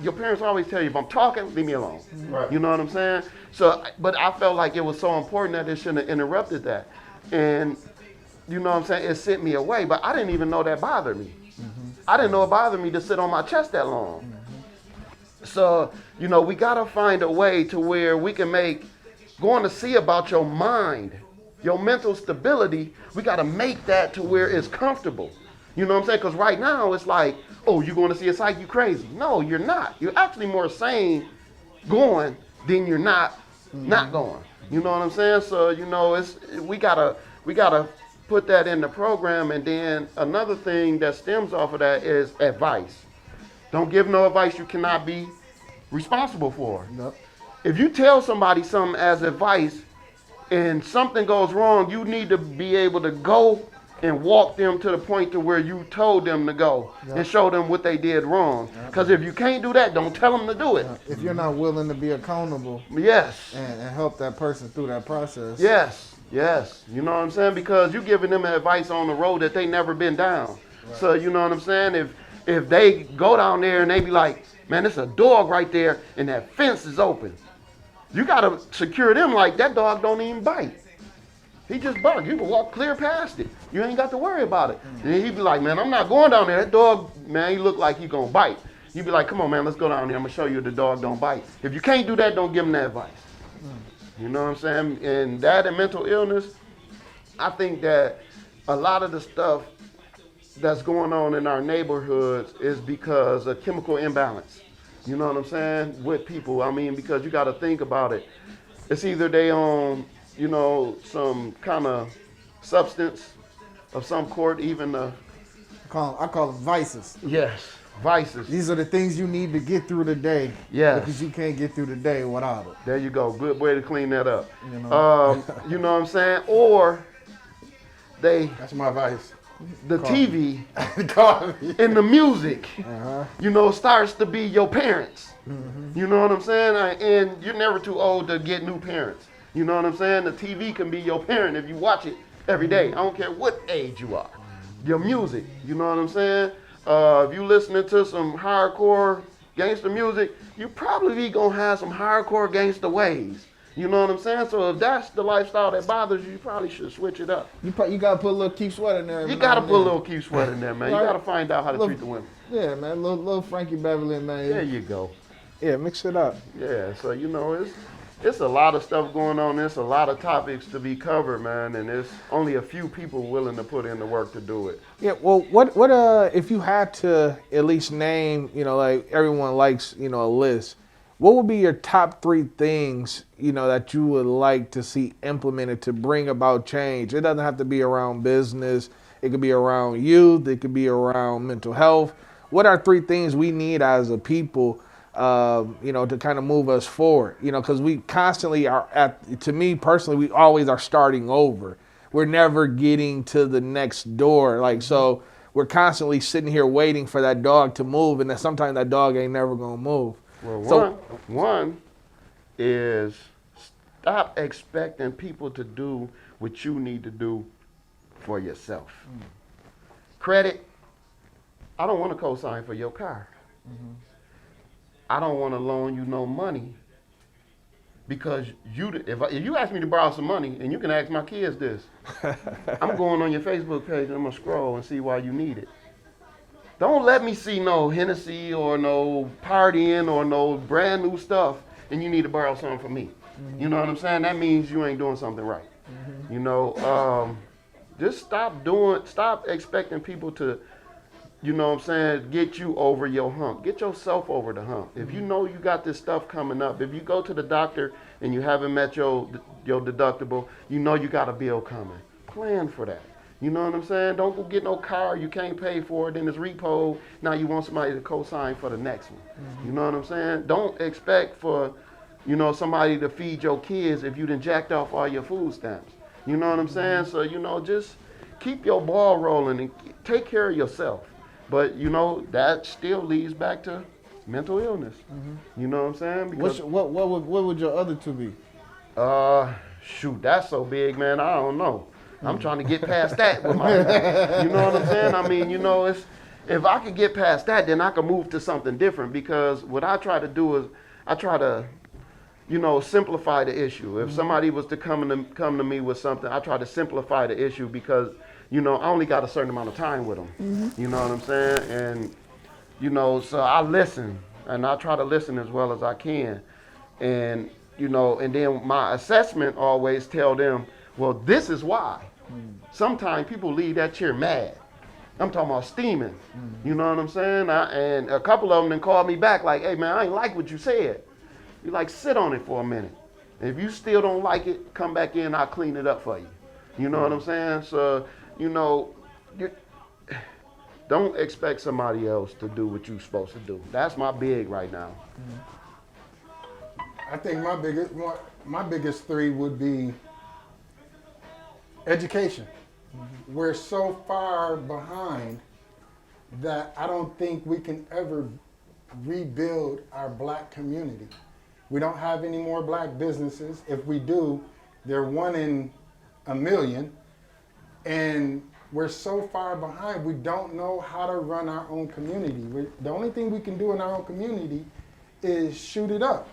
your parents always tell you, if I'm talking, leave me alone. Right. You know what I'm saying? So, but I felt like it was so important that it shouldn't have interrupted that. And, you know what I'm saying? It sent me away, but I didn't even know that bothered me. I didn't know it bothered me to sit on my chest that long. So, we got to find a way to where we can going to see about your mind, your mental stability, we got to make that to where it's comfortable. You know what I'm saying? Because right now it's like, oh, you going to see a psych, you crazy. No, you're not. You're actually more sane going than you're not going. You know what I'm saying? So, we gotta put that in the program. And then another thing that stems off of that is advice. Don't give no advice you cannot be responsible for. Nope. If you tell somebody something as advice and something goes wrong, you need to be able to go and walk them to the point to where you told them to go and show them what they did wrong. Because if you can't do that, don't tell them to do it. If you're not willing to be accountable Yes. and help that person through that process. Yes. You know what I'm saying? Because you're giving them advice on the road that they never been down. Right. So you know what I'm saying? If they go down there and they be like, man, there's a dog right there and that fence is open. You got to secure them like that dog don't even bite. He just barks. You can walk clear past it. You ain't got to worry about it. And he be like, man, I'm not going down there. That dog, man, he look like he going to bite. You be like, come on, man, let's go down there. I'm going to show you the dog don't bite. If you can't do that, don't give him that advice. You know what I'm saying? And that and mental illness, I think that a lot of the stuff that's going on in our neighborhoods is because of chemical imbalance. You know what I'm saying? With people. I mean, because you got to think about it. It's either they on, some kind of substance of some sort, even I call them vices. Yes, vices. These are the things you need to get through the day. Yes. Because you can't get through the day without it. There you go. Good way to clean that up. You know, You know what I'm saying? Or That's my vice. the TV Call me. and the music, starts to be your parents. You know what I'm saying? And you're never too old to get new parents. You know what I'm saying? The TV can be your parent if you watch it every day. I don't care what age you are. Your music, you know what I'm saying? If you listening to some hardcore gangster music, you probably gonna have some hardcore gangster ways. You know what I'm saying? So if that's the lifestyle that bothers you, you probably should switch it up. you got to put a little Keith Sweat in there. You gotta put a little Keith Sweat in there, man. You gotta find out how to treat the women. Yeah, man. Little Frankie Beverly, man. There you go. Yeah, mix it up. Yeah, so it's a lot of stuff going on. There's a lot of topics to be covered, man, and there's only a few people willing to put in the work to do it. Yeah, well, what if you had to at least name, like everyone likes, a list, what would be your top 3 things, that you would like to see implemented to bring about change? It doesn't have to be around business. It could be around youth. It could be around mental health. What are 3 things we need as a people, to kind of move us forward? Because we constantly to me personally, we always are starting over. We're never getting to the next door. So we're constantly sitting here waiting for that dog to move, and then sometimes that dog ain't never gonna move. Well, one is stop expecting people to do what you need to do for yourself. Credit, I don't want to co-sign for your car. I don't want to loan you no money because if you ask me to borrow some money, and you can ask my kids this, I'm going on your Facebook page and I'm gonna scroll and see why you need it. Don't let me see no Hennessy or no partying or no brand new stuff and you need to borrow something from me. You know what I'm saying? That means you ain't doing something right. You know, just stop expecting people to, you know what I'm saying, get you over your hump. Get yourself over the hump. If you know you got this stuff coming up, if you go to the doctor and you haven't met your deductible, you know you got a bill coming. Plan for that. You know what I'm saying? Don't go get no car you can't pay for it, then it's repo. Now you want somebody to co-sign for the next one. You know what I'm saying? Don't expect for, you know, somebody to feed your kids if you done jacked off all your food stamps. You know what I'm saying? So, you know, just keep your ball rolling and take care of yourself. But, you know, that still leads back to mental illness. You know what I'm saying? Because, what would your other two be? shoot, that's so big, man. I don't know. I'm trying to get past that with my, you know what I'm saying? I mean, you know, if I could get past that, then I can move to something different, because what I try to do is I try to, you know, simplify the issue. If somebody was to come to me with something, I try to simplify the issue, because, you know, I only got a certain amount of time with them. You know what I'm saying? And, you know, so I listen, and I try to listen as well as I can. And, you know, and then my assessment always tell them, well, this is why. Sometimes people leave that chair mad. I'm talking about steaming. You know what I'm saying? And a couple of them then called me back like, hey, man, I ain't like what you said. You like, sit on it for a minute. If you still don't like it, come back in, I'll clean it up for you. You know what I'm saying? So, you know, don't expect somebody else to do what you're supposed to do. That's my big right now. I think my biggest three would be education. We're so far behind that I don't think we can ever rebuild our black community. We don't have any more black businesses. If we do, they're 1 in a million. And we're so far behind, we don't know how to run our own community. The only thing we can do in our own community is shoot it up.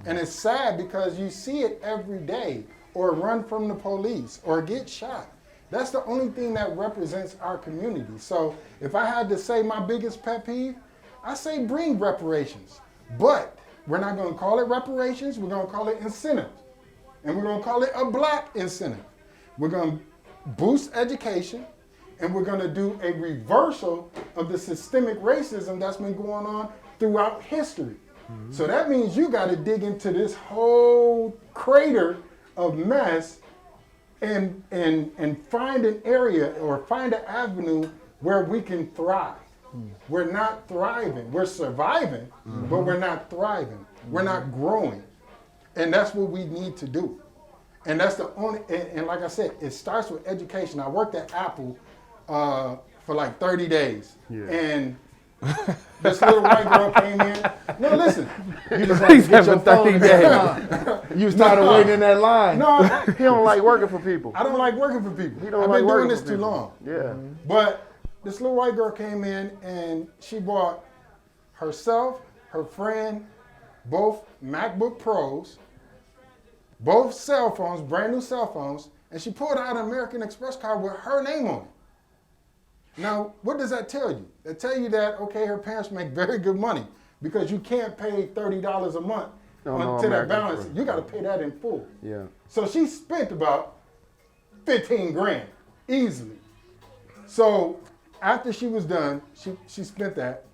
And it's sad because you see it every day, or run from the police, or get shot. That's the only thing that represents our community. So if I had to say my biggest pet peeve, I say bring reparations. But we're not gonna call it reparations, we're gonna call it incentive. And we're gonna call it a black incentive. We're gonna boost education, and we're gonna do a reversal of the systemic racism that's been going on throughout history. So that means you gotta dig into this whole crater of mess and find an area or find an avenue where we can thrive. We're not thriving. We're surviving, but we're not thriving. We're not growing. And that's what we need to do. And that's the only, and like I said, it starts with education. I worked at Apple for like 30 days. Yeah. And this little white girl came in. No, listen. You just had to get your 30 days. You was tired of waiting in that line. No, He don't like working for people. I don't like working for people. I've been doing this too long. Yeah. But this little white girl came in and she bought herself, her friend, both MacBook Pros, both cell phones, brand new cell phones, and she pulled out an American Express card with her name on it. Now, what does that tell you? That tell you that, okay, her parents make very good money, because you can't pay $30 a month to that balance. You got to pay that in full. Yeah. So she spent about 15 grand easily. So after she was done, she spent that,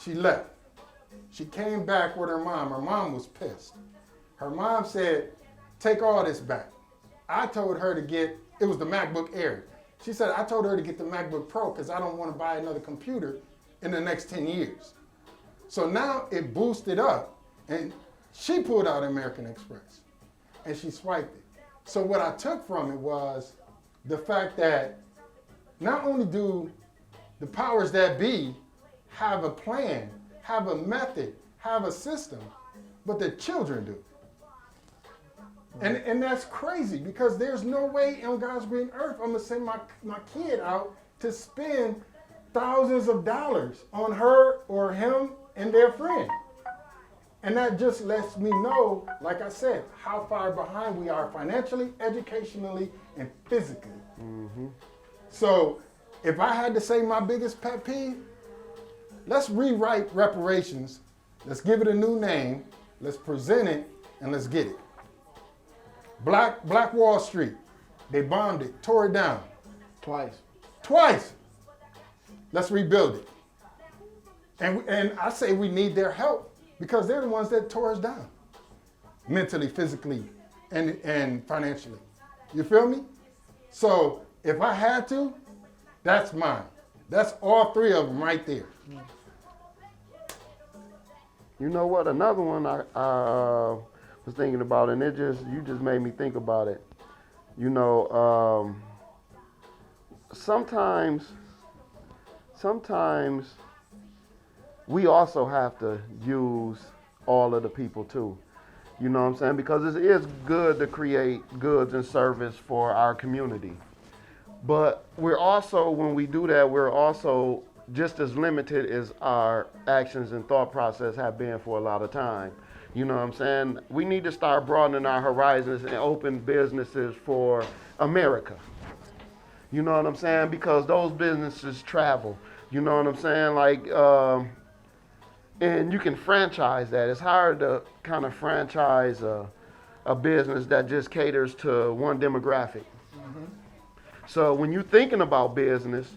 she left. She came back with her mom. Her mom was pissed. Her mom said, take all this back. I told her to get, it was the MacBook Air. She said, I told her to get the MacBook Pro because I don't want to buy another computer in the next 10 years. So now it boosted up, and she pulled out American Express and she swiped it. So what I took from it was the fact that not only do the powers that be have a plan, have a method, have a system, but the children do. And that's crazy, because there's no way on God's green earth I'm gonna send my kid out to spend thousands of dollars on her or him and their friend. And that just lets me know, like I said, how far behind we are financially, educationally, and physically. So if I had to say my biggest pet peeve, let's rewrite reparations. Let's give it a new name. Let's present it, and let's get it. Black Wall Street. They bombed it, tore it down. Twice. Let's rebuild it. And I say we need their help because they're the ones that tore us down. Mentally, physically, and financially. You feel me? So if I had to, that's mine. That's all three of them right there. You know what? Another one I was thinking about, and you just made me think about it. You know, sometimes we also have to use all of the people too. You know what I'm saying? Because it is good to create goods and service for our community. But we're also, when we do that, we're also just as limited as our actions and thought process have been for a lot of time. You know what I'm saying? We need to start broadening our horizons and open businesses for America. You know what I'm saying? Because those businesses travel. You know what I'm saying? Like, and you can franchise that. It's hard to kind of franchise a business that just caters to one demographic. So when you're thinking about business,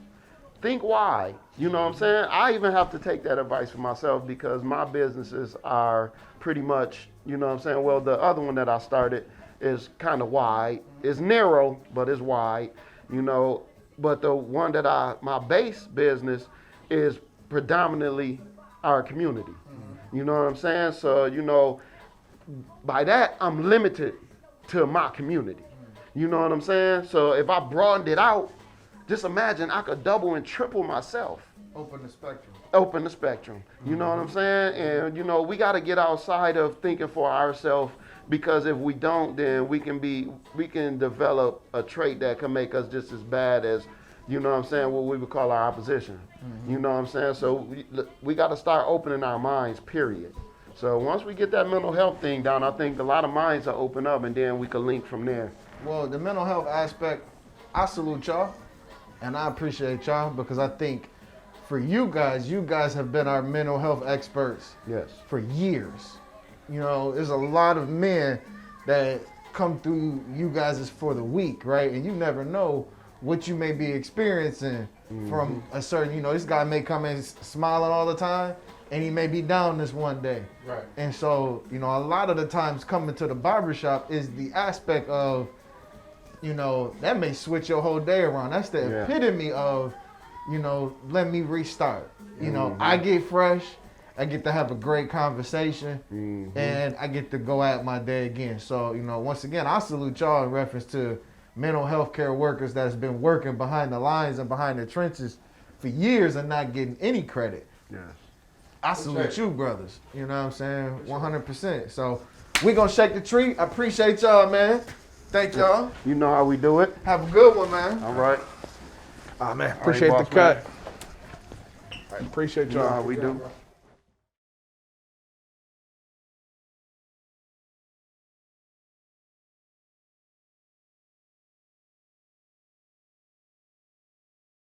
think why. You know what I'm saying? I even have to take that advice for myself because my businesses are pretty much, you know what I'm saying? Well, the other one that I started is kind of wide. It's narrow, but it's wide, you know. But the one that my base business is predominantly our community. You know what I'm saying? So, you know, by that, I'm limited to my community. You know what I'm saying? So if I broadened it out, just imagine I could double and triple myself. Open the spectrum. You know what I'm saying? And, you know, we got to get outside of thinking for ourselves because if we don't, then we can develop a trait that can make us just as bad as, you know what I'm saying, what we would call our opposition. You know what I'm saying? So we got to start opening our minds, period. So once we get that mental health thing down, I think a lot of minds will open up and then we can link from there. Well, the mental health aspect, I salute y'all and I appreciate y'all because I think for you guys have been our mental health experts for years. You know, there's a lot of men that come through you guys for the week, right? And you never know what you may be experiencing from a certain, you know, this guy may come in smiling all the time and he may be down this one day. Right. And so, you know, a lot of the times coming to the barbershop is the aspect of, you know, that may switch your whole day around. That's the epitome of, you know, let me restart. You know, I get fresh, I get to have a great conversation, and I get to go at my day again. So, you know, once again, I salute y'all in reference to mental health care workers that's been working behind the lines and behind the trenches for years and not getting any credit. Yes. I salute you, brothers. You know what I'm saying? 100%. So we gonna shake the tree. I appreciate y'all, man. Thank y'all. You know how we do it. Have a good one, man. All right. Man, appreciate the cut. I appreciate You know y'all. how we do.